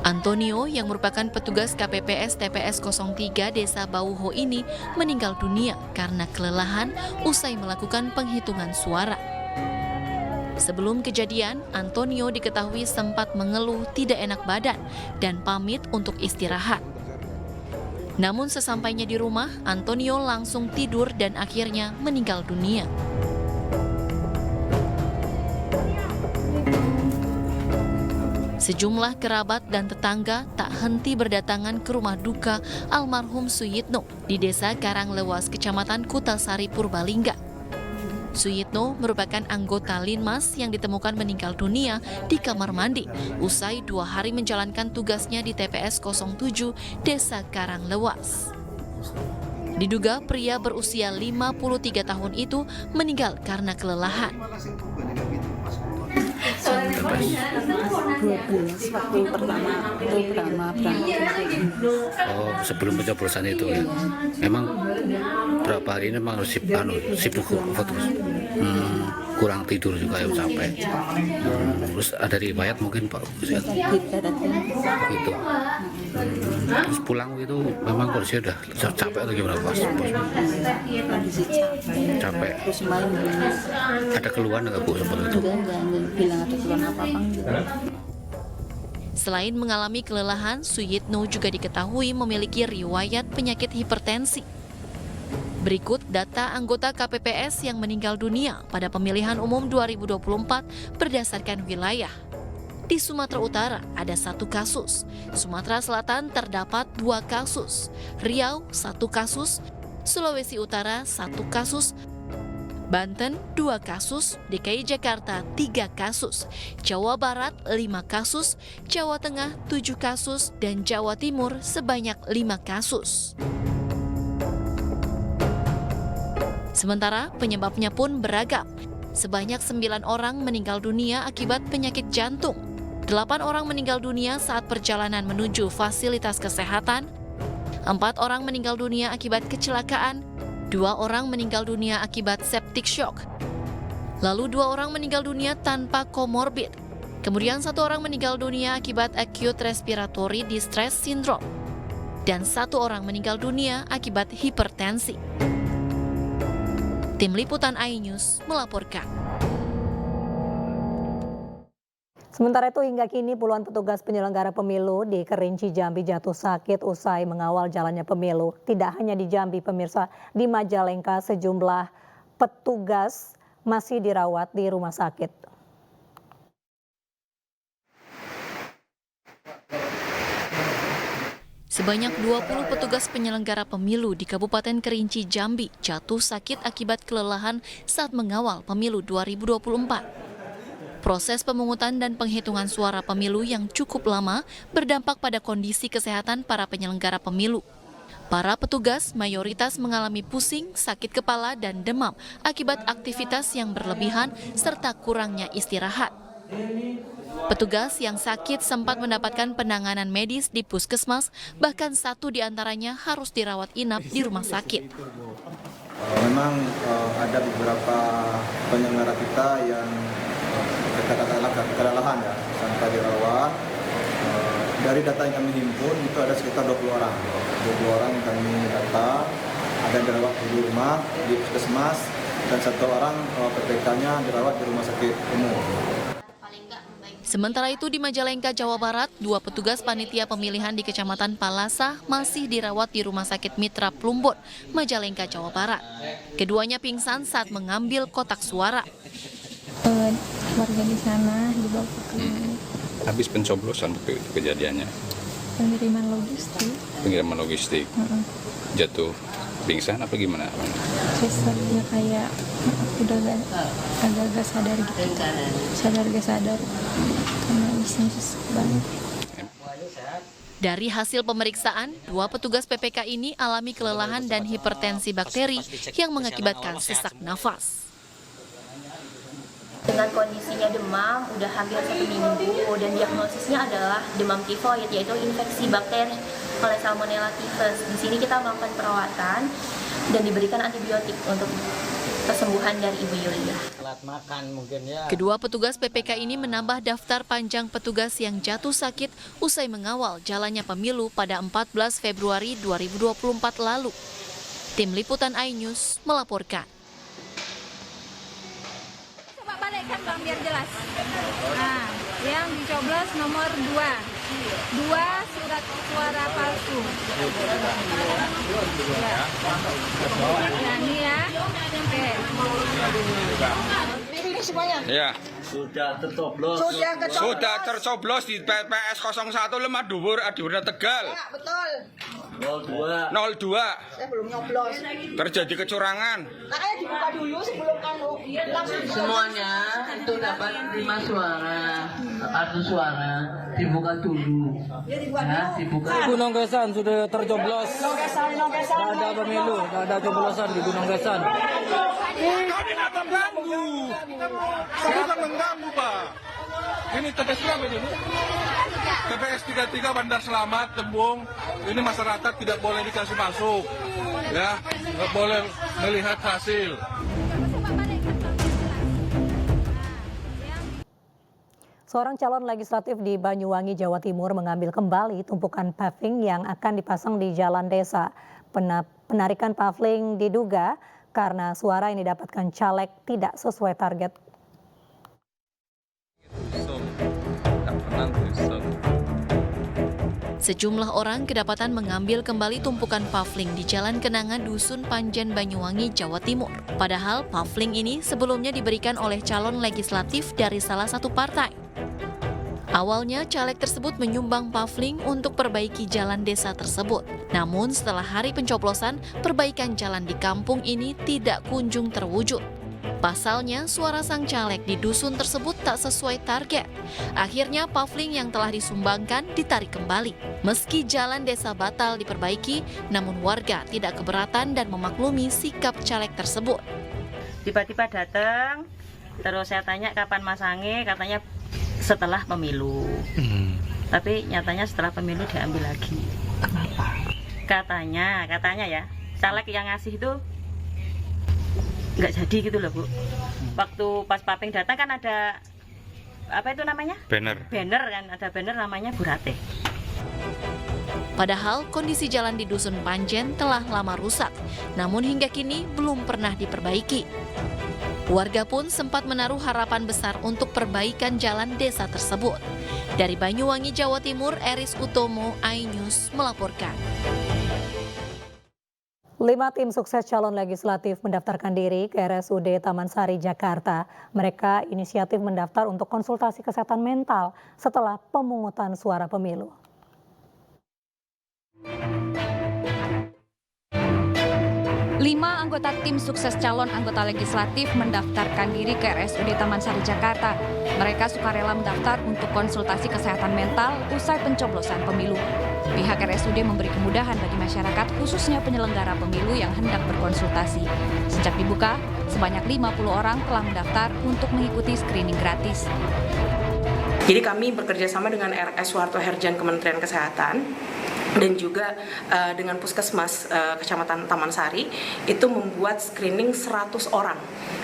Antonio yang merupakan petugas KPPS TPS 03 Desa Bawuho ini meninggal dunia karena kelelahan usai melakukan penghitungan suara. Sebelum kejadian, Antonio diketahui sempat mengeluh tidak enak badan dan pamit untuk istirahat. Namun sesampainya di rumah, Antonio langsung tidur dan akhirnya meninggal dunia. Sejumlah kerabat dan tetangga tak henti berdatangan ke rumah duka almarhum Suyitno di Desa Karanglewas, Kecamatan Kutasari, Purbalingga. Suyitno merupakan anggota Linmas yang ditemukan meninggal dunia di kamar mandi usai 2 hari menjalankan tugasnya di TPS 07 Desa Karanglewas. Diduga pria berusia 53 tahun itu meninggal karena kelelahan. pilpres? 12 waktu pertama berangkat. Oh, sebelum pencoblosan itu ya. Memang berapa hari ini memang harus sibuk foto. Kurang tidur juga ya capek. Terus ada riwayat mungkin Pak gitu. Terus pulang itu memang kondisi udah capek atau gimana Pak? Kondisi Capek. Terus main Ada keluhan nggak Bu seperti itu? enggak bilang ada keluhan apa-apa gitu. Selain mengalami kelelahan, Suyitno juga diketahui memiliki riwayat penyakit hipertensi. Berikut data anggota KPPS yang meninggal dunia pada pemilihan umum 2024 berdasarkan wilayah. Di Sumatera Utara ada 1 kasus, Sumatera Selatan terdapat 2 kasus, Riau 1 kasus, Sulawesi Utara 1 kasus, Banten 2 kasus, DKI Jakarta 3 kasus, Jawa Barat 5 kasus, Jawa Tengah 7 kasus, dan Jawa Timur sebanyak 5 kasus. Sementara penyebabnya pun beragam. Sebanyak 9 orang meninggal dunia akibat penyakit jantung. 8 orang meninggal dunia saat perjalanan menuju fasilitas kesehatan. 4 orang meninggal dunia akibat kecelakaan. 2 orang meninggal dunia akibat septic shock. Lalu 2 orang meninggal dunia tanpa komorbid. Kemudian 1 orang meninggal dunia akibat acute respiratory distress syndrome. Dan 1 orang meninggal dunia akibat hipertensi. Tim Liputan iNews melaporkan. Sementara itu hingga kini puluhan petugas penyelenggara pemilu di Kerinci Jambi jatuh sakit usai mengawal jalannya pemilu. Tidak hanya di Jambi pemirsa, di Majalengka sejumlah petugas masih dirawat di rumah sakit. Sebanyak 20 petugas penyelenggara pemilu di Kabupaten Kerinci Jambi jatuh sakit akibat kelelahan saat mengawal pemilu 2024. Proses pemungutan dan penghitungan suara pemilu yang cukup lama berdampak pada kondisi kesehatan para penyelenggara pemilu. Para petugas mayoritas mengalami pusing, sakit kepala, dan demam akibat aktivitas yang berlebihan serta kurangnya istirahat. Petugas yang sakit sempat mendapatkan penanganan medis di puskesmas, bahkan 1 diantaranya harus dirawat inap di rumah sakit. Memang ada beberapa penyelenggara kita yang kelelahan ya, sampai dirawat. Dari data yang kami himpun itu ada sekitar 20 orang. 20 orang yang kami data, ada yang dirawat di rumah, di puskesmas, dan 1 orang PPK-nya dirawat di rumah sakit umum. Sementara itu di Majalengka, Jawa Barat, 2 petugas panitia pemilihan di Kecamatan Palasah masih dirawat di Rumah Sakit Mitra Plumbon, Majalengka, Jawa Barat. Keduanya pingsan saat mengambil kotak suara. Warga di sana dibawa ke klinik. Habis pencoblosan waktu itu kejadiannya. Pengiriman logistik. Jatuh pingsan apa gimana? Ya kayak udah agak-agak sadar gitu. Sadar karena isinya susah banget. Dari hasil pemeriksaan, 2 petugas PPK ini alami kelelahan dan hipertensi bakteri yang mengakibatkan sesak nafas. Dengan kondisinya demam udah hampir 1 minggu dan diagnosisnya adalah demam tifoid, yaitu infeksi bakteri oleh Salmonella typhus. Di sini kita melakukan perawatan dan diberikan antibiotik untuk kesembuhan dari Ibu Yulia. Telat makan mungkin ya. Kedua petugas PPK ini menambah daftar panjang petugas yang jatuh sakit usai mengawal jalannya pemilu pada 14 Februari 2024 lalu. Tim Liputan iNews melaporkan. Balikkan Bang biar jelas. Nah, yang dicoblos nomor 2 surat suara palsu. Nah, ini ya. Oke. Ini semuanya. Ya. Sudah tercoblos. Sudah tercoblos di PPS 01 Lemah Dhuwur Adiwirna Tegal. Ya, betul. 02. Saya belum nyoblos. Terjadi kecurangan. Makanya dibuka dulu sebelum langsung Semuanya itu dapat 5 suara, kartu suara dibuka dulu. Ya, dibuka dulu. Gunung Gesan sudah tercoblos. Nongkesan. Ada pemilu, ada coblosan di Gunung Gesan. Kami akan mengganggu. Kami akan mengganggu, Pak. Ini TPS berapa ini? TPS 33 Bandar Selamat, Tembung. Ini masyarakat tidak boleh dikasih masuk. Ya, nggak boleh melihat hasil. Seorang calon legislatif di Banyuwangi, Jawa Timur mengambil kembali tumpukan paving yang akan dipasang di jalan desa. Penarikan paving diduga karena suara yang didapatkan caleg tidak sesuai target. Sejumlah orang kedapatan mengambil kembali tumpukan pavling di Jalan Kenanga Dusun Panjen, Banyuwangi, Jawa Timur. Padahal pavling ini sebelumnya diberikan oleh calon legislatif dari salah satu partai. Awalnya caleg tersebut menyumbang pavling untuk perbaiki jalan desa tersebut. Namun setelah hari pencoblosan, perbaikan jalan di kampung ini tidak kunjung terwujud. Pasalnya, suara sang caleg di dusun tersebut tak sesuai target. Akhirnya pavling yang telah disumbangkan ditarik kembali. Meski jalan desa batal diperbaiki, namun warga tidak keberatan dan memaklumi sikap caleg tersebut. Tiba-tiba datang, terus saya tanya kapan masangnya, katanya setelah pemilu. Tapi nyatanya setelah pemilu diambil lagi. Kenapa? Katanya ya, caleg yang ngasih itu nggak jadi gitu loh Bu. Waktu pas paving datang kan ada apa itu namanya? Banner kan, ada banner namanya Burate. Padahal kondisi jalan di Dusun Panjen telah lama rusak, namun hingga kini belum pernah diperbaiki. Warga pun sempat menaruh harapan besar untuk perbaikan jalan desa tersebut. Dari Banyuwangi, Jawa Timur, Eris Utomo, iNews melaporkan. 5 tim sukses calon legislatif mendaftarkan diri ke RSUD Taman Sari, Jakarta. Mereka inisiatif mendaftar untuk konsultasi kesehatan mental setelah pemungutan suara pemilu. Lima anggota tim sukses calon anggota legislatif mendaftarkan diri ke RSUD Taman Sari, Jakarta. Mereka sukarela mendaftar untuk konsultasi kesehatan mental usai pencoblosan pemilu. Pihak RSUD memberi kemudahan bagi masyarakat, khususnya penyelenggara pemilu yang hendak berkonsultasi. Sejak dibuka, sebanyak 50 orang telah mendaftar untuk mengikuti screening gratis. Jadi kami bekerja sama dengan RS Suharto Herjan Kementerian Kesehatan dan juga dengan Puskesmas Kecamatan Taman Sari itu membuat screening 100 orang.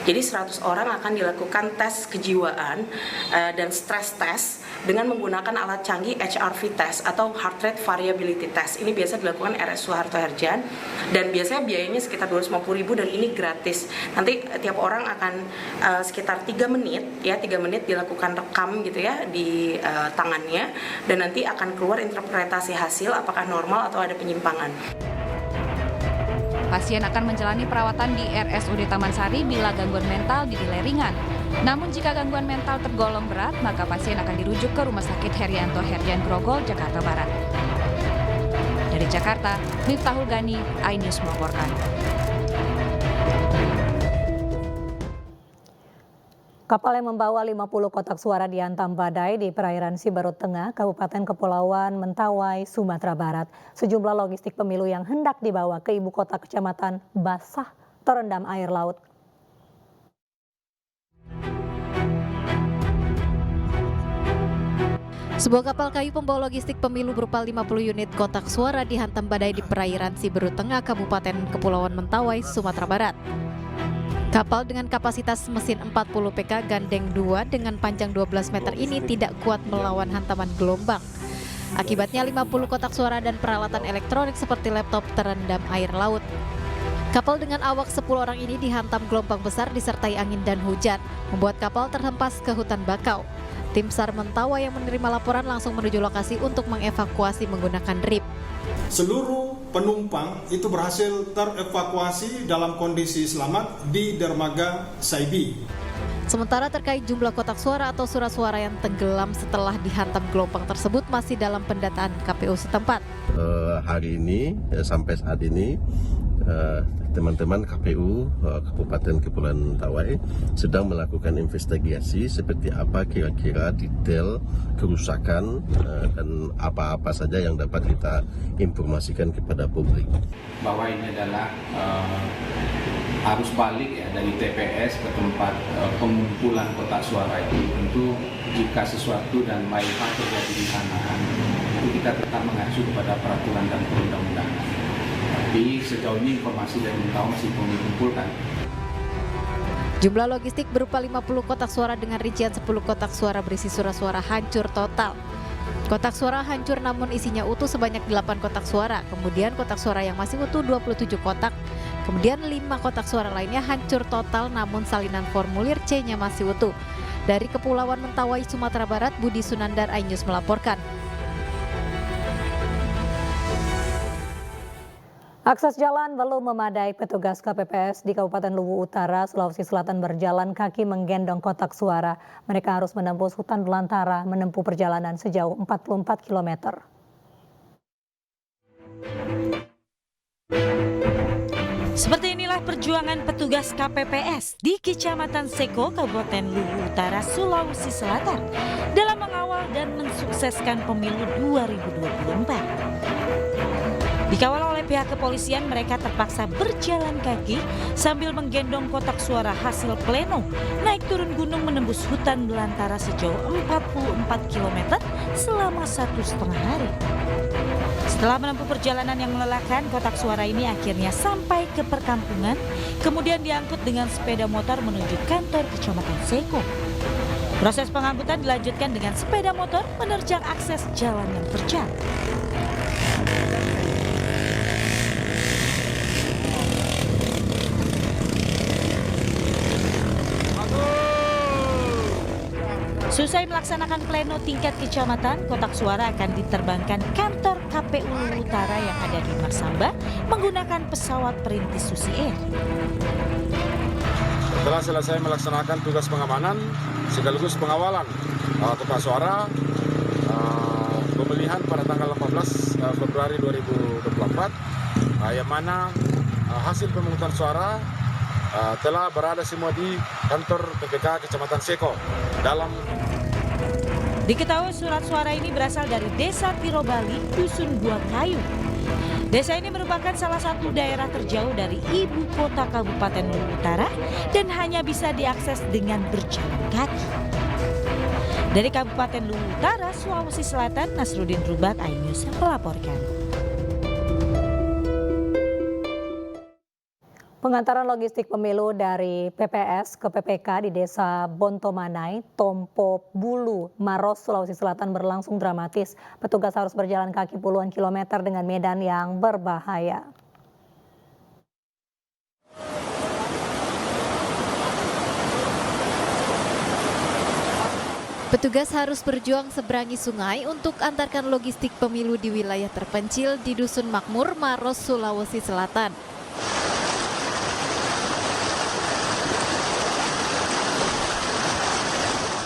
Jadi 100 orang akan dilakukan tes kejiwaan dan stress test dengan menggunakan alat canggih HRV test atau heart rate variability test. Ini biasa dilakukan RS Suharto Herjan dan biasanya biayanya sekitar 250.000 dan ini gratis. Nanti tiap orang akan sekitar 3 menit dilakukan rekam gitu ya di tangannya dan nanti akan keluar interpretasi hasil apakah normal atau ada penyimpangan. Pasien akan menjalani perawatan di RSUD Taman Sari bila gangguan mental dinilai ringan. Namun jika gangguan mental tergolong berat, maka pasien akan dirujuk ke Rumah Sakit Herianto Herdian Grogol, Jakarta Barat. Dari Jakarta, Miftahul Gani, iNews melaporkan. Kapal yang membawa 50 kotak suara dihantam badai di perairan Siberut Tengah, Kabupaten Kepulauan Mentawai, Sumatera Barat. Sejumlah logistik pemilu yang hendak dibawa ke ibu kota kecamatan basah terendam air laut. Sebuah kapal kayu pembawa logistik pemilu berupa 50 unit kotak suara dihantam badai di perairan Siberut Tengah, Kabupaten Kepulauan Mentawai, Sumatera Barat. Kapal dengan kapasitas mesin 40 PK gandeng 2 dengan panjang 12 meter ini tidak kuat melawan hantaman gelombang. Akibatnya 50 kotak suara dan peralatan elektronik seperti laptop terendam air laut. Kapal dengan awak 10 orang ini dihantam gelombang besar disertai angin dan hujan, membuat kapal terhempas ke hutan bakau. Tim SAR Mentawai yang menerima laporan langsung menuju lokasi untuk mengevakuasi menggunakan RIP. Seluruh penumpang itu berhasil terevakuasi dalam kondisi selamat di dermaga Saibi. Sementara terkait jumlah kotak suara atau surat suara yang tenggelam setelah dihantam gelombang tersebut masih dalam pendataan KPU setempat. Hari ini, sampai saat ini, teman-teman KPU Kabupaten Kepulauan Mentawai sedang melakukan investigasi seperti apa kira-kira detail kerusakan dan apa-apa saja yang dapat kita informasikan kepada publik. Bahwa ini adalah arus balik ya dari TPS ke tempat pengumpulan kotak suara itu, tentu jika sesuatu dan lain hal terjadi di sana, itu kita tetap mengacu kepada peraturan dan perundang-undangan. Tapi sejauh ini informasi dari Mentawai masih belum dikumpulkan. Jumlah logistik berupa 50 kotak suara dengan rincian 10 kotak suara berisi surat suara hancur total. Kotak suara hancur namun isinya utuh sebanyak 8 kotak suara. Kemudian kotak suara yang masih utuh 27 kotak. Kemudian 5 kotak suara lainnya hancur total namun salinan formulir C-nya masih utuh. Dari Kepulauan Mentawai, Sumatera Barat, Budi Sunandar, iNews melaporkan. Akses jalan belum memadai, petugas KPPS di Kabupaten Luwu Utara, Sulawesi Selatan berjalan kaki menggendong kotak suara. Mereka harus menembus hutan belantara, menempuh perjalanan sejauh 44 km. Seperti inilah perjuangan petugas KPPS di Kecamatan Seko, Kabupaten Luwu Utara, Sulawesi Selatan dalam mengawal dan mensukseskan pemilu 2024. Dikawal oleh pihak kepolisian, mereka terpaksa berjalan kaki sambil menggendong kotak suara hasil pleno, naik turun gunung menembus hutan belantara sejauh 44 km selama 1,5 hari. Setelah menempuh perjalanan yang melelahkan, kotak suara ini akhirnya sampai ke perkampungan, kemudian diangkut dengan sepeda motor menuju kantor Kecamatan Seko. Proses pengangkutan dilanjutkan dengan sepeda motor menerjang akses jalan yang terjal. Selesai melaksanakan pleno tingkat kecamatan, kotak suara akan diterbangkan kantor KPU Luwu Utara yang ada di Marsamba menggunakan pesawat perintis Susi Air. Setelah selesai melaksanakan tugas pengamanan sekaligus pengawalan kotak suara pemilihan pada tanggal 14 Februari 2024 yang mana hasil pemungutan suara telah berada semua di kantor PPK Kecamatan Seko. Diketahui surat suara ini berasal dari Desa Tirobali, Dusun Buah Kayu. Desa ini merupakan salah satu daerah terjauh dari ibu kota Kabupaten Luwu Utara dan hanya bisa diakses dengan berjalan kaki. Dari Kabupaten Luwu Utara, Sulawesi Selatan, Nasruddin Rubat, iNews melaporkan. Pengantaran logistik pemilu dari PPS ke PPK di Desa Bontomanai, Tompo Bulu, Maros, Sulawesi Selatan berlangsung dramatis. Petugas harus berjalan kaki puluhan kilometer dengan medan yang berbahaya. Petugas harus berjuang seberangi sungai untuk antarkan logistik pemilu di wilayah terpencil di Dusun Makmur, Maros, Sulawesi Selatan.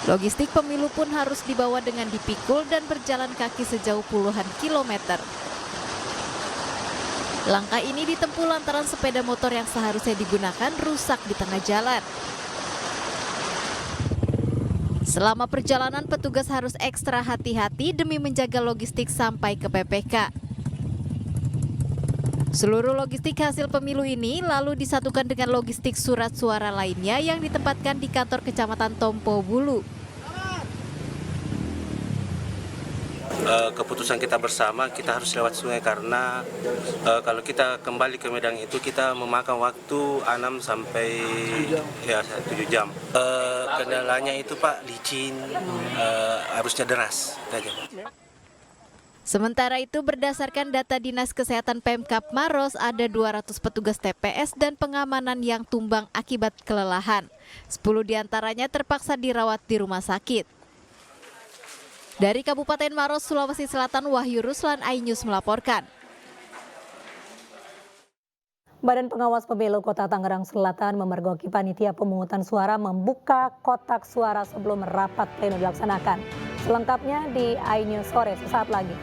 Logistik pemilu pun harus dibawa dengan dipikul dan berjalan kaki sejauh puluhan kilometer. Langkah ini ditempuh lantaran sepeda motor yang seharusnya digunakan rusak di tengah jalan. Selama perjalanan, petugas harus ekstra hati-hati demi menjaga logistik sampai ke PPK. Seluruh logistik hasil pemilu ini lalu disatukan dengan logistik surat suara lainnya yang ditempatkan di kantor Kecamatan Tompo Bulu. Keputusan kita bersama, kita harus lewat sungai karena kalau kita kembali ke medan itu kita memakan waktu 6 sampai 7 jam. Kendalanya itu Pak, licin, arusnya deras. Sementara itu, berdasarkan data Dinas Kesehatan Pemkab Maros, ada 200 petugas TPS dan pengamanan yang tumbang akibat kelelahan. 10 diantaranya terpaksa dirawat di rumah sakit. Dari Kabupaten Maros, Sulawesi Selatan, Wahyu Ruslan, iNews melaporkan. Badan Pengawas Pemilu Kota Tangerang Selatan memergoki panitia pemungutan suara membuka kotak suara sebelum rapat pleno dilaksanakan. Selengkapnya di iNews sore sesaat lagi.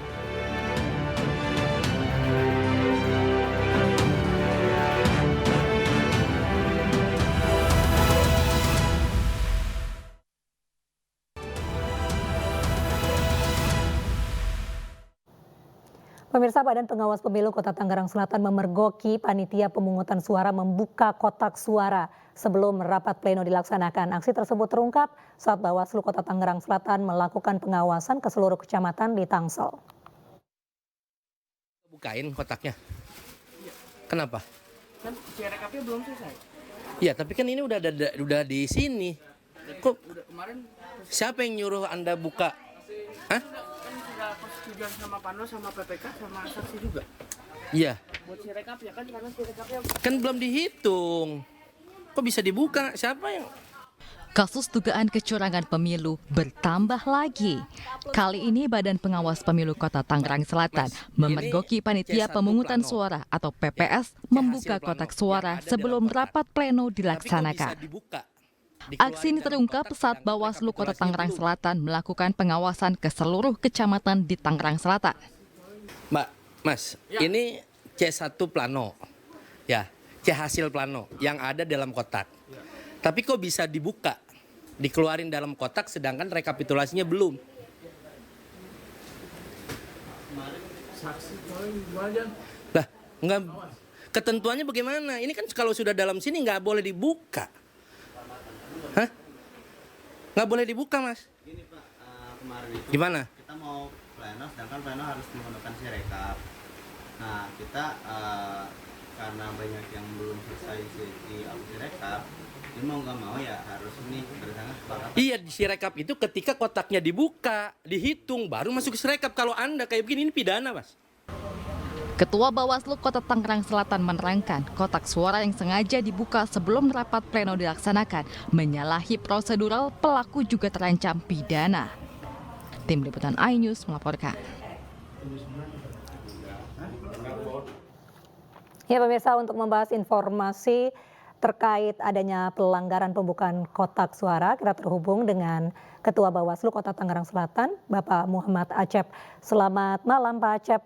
Pemirsa, Badan Pengawas Pemilu Kota Tangerang Selatan memergoki panitia pemungutan suara membuka kotak suara sebelum rapat pleno dilaksanakan. Aksi tersebut terungkap saat Bawaslu Kota Tangerang Selatan melakukan pengawasan ke seluruh kecamatan di Tangsel. Bukain kotaknya. Kenapa? Kan rekapnya belum selesai. Ya, tapi kan ini udah di sini. Kok Kemarin siapa yang nyuruh Anda buka? Hah? sudah persetujuan sama Panwas, sama PPK, sama saksi juga. Iya. Buat sirekap ya kan, karena sirekapnya Kan belum dihitung. Kok bisa dibuka? Siapa yang... Kasus dugaan kecurangan pemilu bertambah lagi. Kali ini Badan Pengawas Pemilu Kota Tangerang Selatan memergoki panitia pemungutan suara atau PPS membuka kotak suara sebelum rapat pleno dilaksanakan. Aksi ini terungkap saat Bawaslu Kota Tangerang Selatan melakukan pengawasan ke seluruh kecamatan di Tangerang Selatan. Mbak, Mas, ini C1 plano. Ya, C hasil plano yang ada dalam kotak. Tapi kok bisa dibuka, dikeluarin dalam kotak sedangkan rekapitulasinya belum? Lah, enggak, ketentuannya bagaimana? Ini kan kalau sudah dalam sini nggak boleh dibuka. Hah? Nggak boleh dibuka, Mas. Gini Pak, kemarin itu Gimana? kita mau pleno, sedangkan pleno harus menggunakan sirekap. Nah, kita karena banyak yang belum selesai di sirekap, ini mau nggak mau ya harus ini berdasarkan kesepakatan. Iya, di sirekap itu ketika kotaknya dibuka, dihitung, baru masuk ke sirekap. Kalau Anda kayak begini, ini pidana, Mas. Ketua Bawaslu Kota Tangerang Selatan menerangkan kotak suara yang sengaja dibuka sebelum rapat pleno dilaksanakan menyalahi prosedural, pelaku juga terancam pidana. Tim Liputan iNews melaporkan. Ya pemirsa, untuk membahas informasi terkait adanya pelanggaran pembukaan kotak suara, kita terhubung dengan Ketua Bawaslu Kota Tangerang Selatan, Bapak Muhammad Acep. Selamat malam Pak Acep.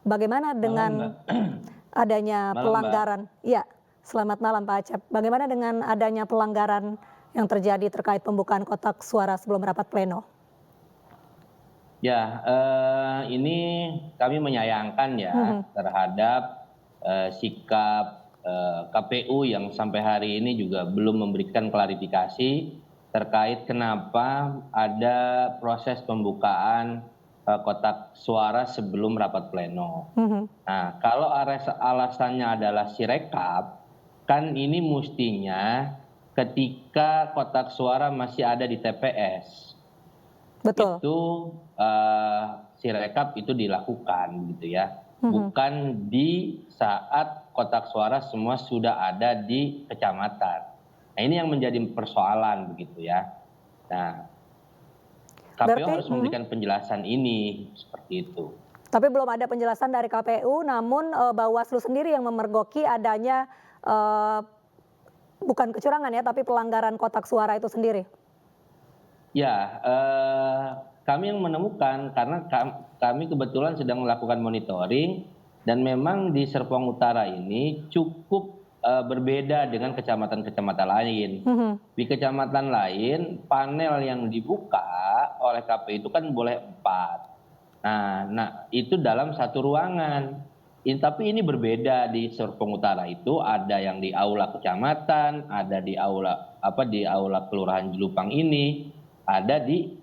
Bagaimana dengan adanya pelanggaran? Ya, selamat malam Pak Acep. Bagaimana dengan adanya pelanggaran yang terjadi terkait pembukaan kotak suara sebelum rapat pleno? Ya, ini kami menyayangkan ya terhadap sikap KPU yang sampai hari ini juga belum memberikan klarifikasi terkait kenapa ada proses pembukaan kotak suara sebelum rapat pleno. Nah, kalau alasannya adalah sirekap, kan ini mestinya ketika kotak suara masih ada di TPS. Betul. Itu sirekap itu dilakukan gitu ya. Bukan di saat kotak suara semua sudah ada di kecamatan. Nah, ini yang menjadi persoalan begitu ya. Nah, KPU harus memberikan penjelasan ini seperti itu. Tapi belum ada penjelasan dari KPU, namun Bawaslu sendiri yang memergoki adanya bukan kecurangan ya, tapi pelanggaran kotak suara itu sendiri. Ya, kami yang menemukan karena kami kebetulan sedang melakukan monitoring dan memang di Serpong Utara ini cukup berbeda dengan kecamatan-kecamatan lain. Di kecamatan lain panel yang dibuka oleh KPU itu kan boleh 4. Nah itu dalam satu ruangan. Tapi ini berbeda di Serpong Utara itu ada yang di aula kecamatan, ada di aula kelurahan Jelupang ini, ada di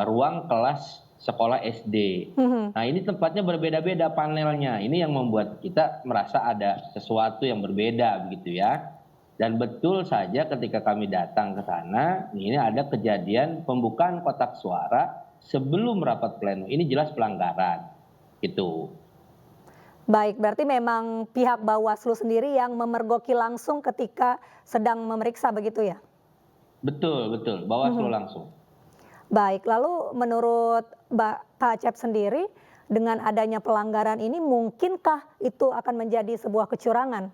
ruang kelas sekolah SD. Nah ini tempatnya berbeda-beda panelnya. Ini yang membuat kita merasa ada sesuatu yang berbeda begitu ya. Dan betul saja ketika kami datang ke sana, ini ada kejadian pembukaan kotak suara sebelum rapat pleno. Ini jelas pelanggaran. Gitu. Baik, berarti memang pihak Bawaslu sendiri yang memergoki langsung ketika sedang memeriksa begitu ya? Betul, Bawaslu langsung. Baik, lalu menurut Pak Acep sendiri, dengan adanya pelanggaran ini mungkinkah itu akan menjadi sebuah kecurangan?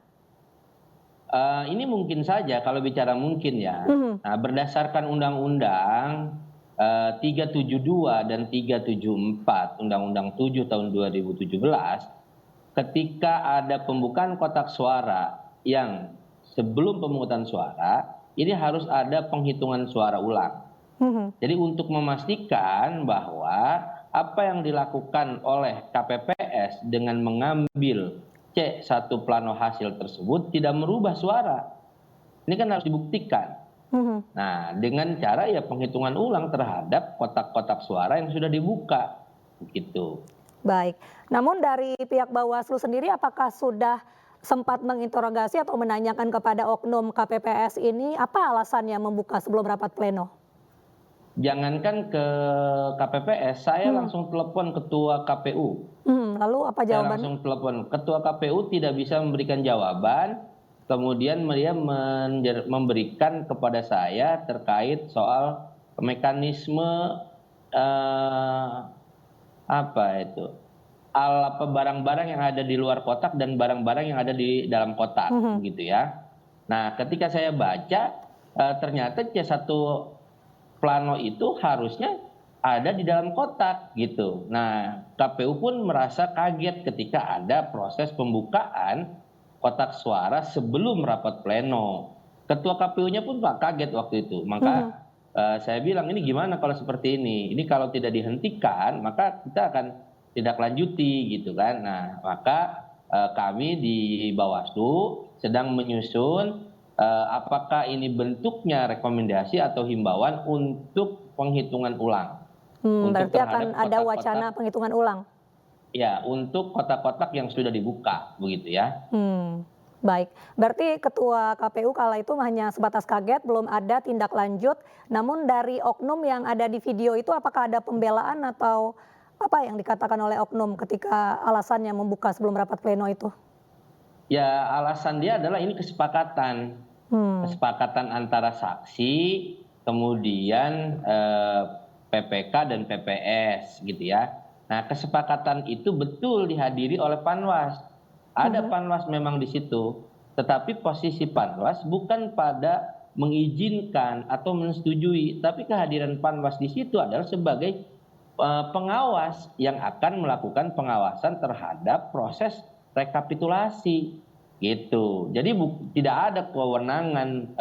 Ini mungkin saja kalau bicara mungkin ya. Nah, berdasarkan Undang-Undang 372 dan 374, Undang-Undang 7 tahun 2017, ketika ada pembukaan kotak suara yang sebelum pemungutan suara, ini harus ada penghitungan suara ulang. Jadi untuk memastikan bahwa apa yang dilakukan oleh KPPS TPS dengan mengambil C1 plano hasil tersebut tidak merubah suara. Ini kan harus dibuktikan. Nah, dengan cara ya penghitungan ulang terhadap kotak-kotak suara yang sudah dibuka. Begitu. Baik. Namun dari pihak Bawaslu sendiri apakah sudah sempat menginterogasi atau menanyakan kepada oknum KPPS ini apa alasannya membuka sebelum rapat pleno? Jangankan ke KPPS, saya langsung telepon ketua KPU. Lalu apa jawabannya? Saya langsung telepon. Ketua KPU tidak bisa memberikan jawaban. Kemudian dia memberikan kepada saya terkait soal mekanisme barang-barang yang ada di luar kotak dan barang-barang yang ada di dalam kotak, gitu ya. Nah, ketika saya baca ternyata C1 plano itu harusnya ada di dalam kotak, gitu. Nah, KPU pun merasa kaget ketika ada proses pembukaan kotak suara sebelum rapat pleno. Ketua KPU-nya pun Pak kaget waktu itu. Maka saya bilang ini gimana kalau seperti ini? Ini kalau tidak dihentikan maka kita akan tidak lanjuti gitu kan. Nah, maka kami di Bawaslu sedang menyusun apakah ini bentuknya rekomendasi atau himbauan untuk penghitungan ulang. Berarti akan ada wacana penghitungan ulang? Ya, untuk kotak-kotak yang sudah dibuka, begitu ya. Baik, berarti Ketua KPU kala itu hanya sebatas kaget, belum ada tindak lanjut. Namun dari oknum yang ada di video itu apakah ada pembelaan atau apa yang dikatakan oleh oknum ketika alasannya membuka sebelum rapat pleno itu? Ya, alasan dia adalah ini kesepakatan. Kesepakatan antara saksi, kemudian PPK dan PPS gitu ya. Nah, kesepakatan itu betul dihadiri oleh Panwas. Ada Panwas memang di situ, tetapi posisi Panwas bukan pada mengizinkan atau menyetujui, tapi kehadiran Panwas di situ adalah sebagai pengawas yang akan melakukan pengawasan terhadap proses rekapitulasi, gitu. Jadi tidak ada kewenangan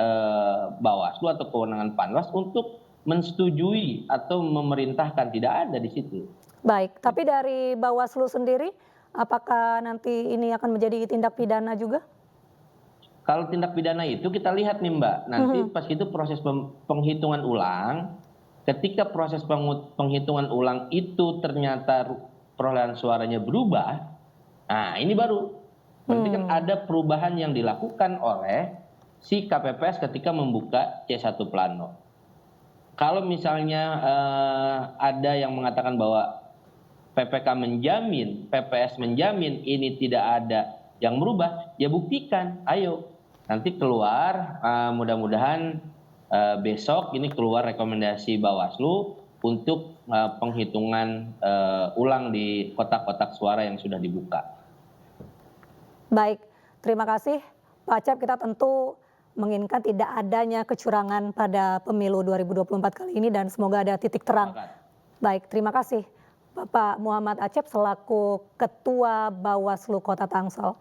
Bawaslu atau kewenangan Panwas untuk menyetujui atau memerintahkan, tidak ada di situ. Baik, tapi dari Bawaslu sendiri, apakah nanti ini akan menjadi tindak pidana juga? Kalau tindak pidana itu kita lihat nih Mbak, nanti pas itu proses penghitungan ulang, ketika proses penghitungan ulang itu ternyata perolehan suaranya berubah, nah ini baru. Berarti kan ada perubahan yang dilakukan oleh si KPPS ketika membuka C1 plano. Kalau misalnya ada yang mengatakan bahwa PPK menjamin, PPS menjamin ini tidak ada yang merubah, ya buktikan, ayo. Nanti keluar, mudah-mudahan besok ini keluar rekomendasi Bawaslu untuk penghitungan ulang di kotak-kotak suara yang sudah dibuka. Baik, terima kasih Pak Acep. Kita tentu menginginkan tidak adanya kecurangan pada pemilu 2024 kali ini dan semoga ada titik terang. Baik, terima kasih Bapak Muhammad Acep selaku Ketua Bawaslu Kota Tangsel.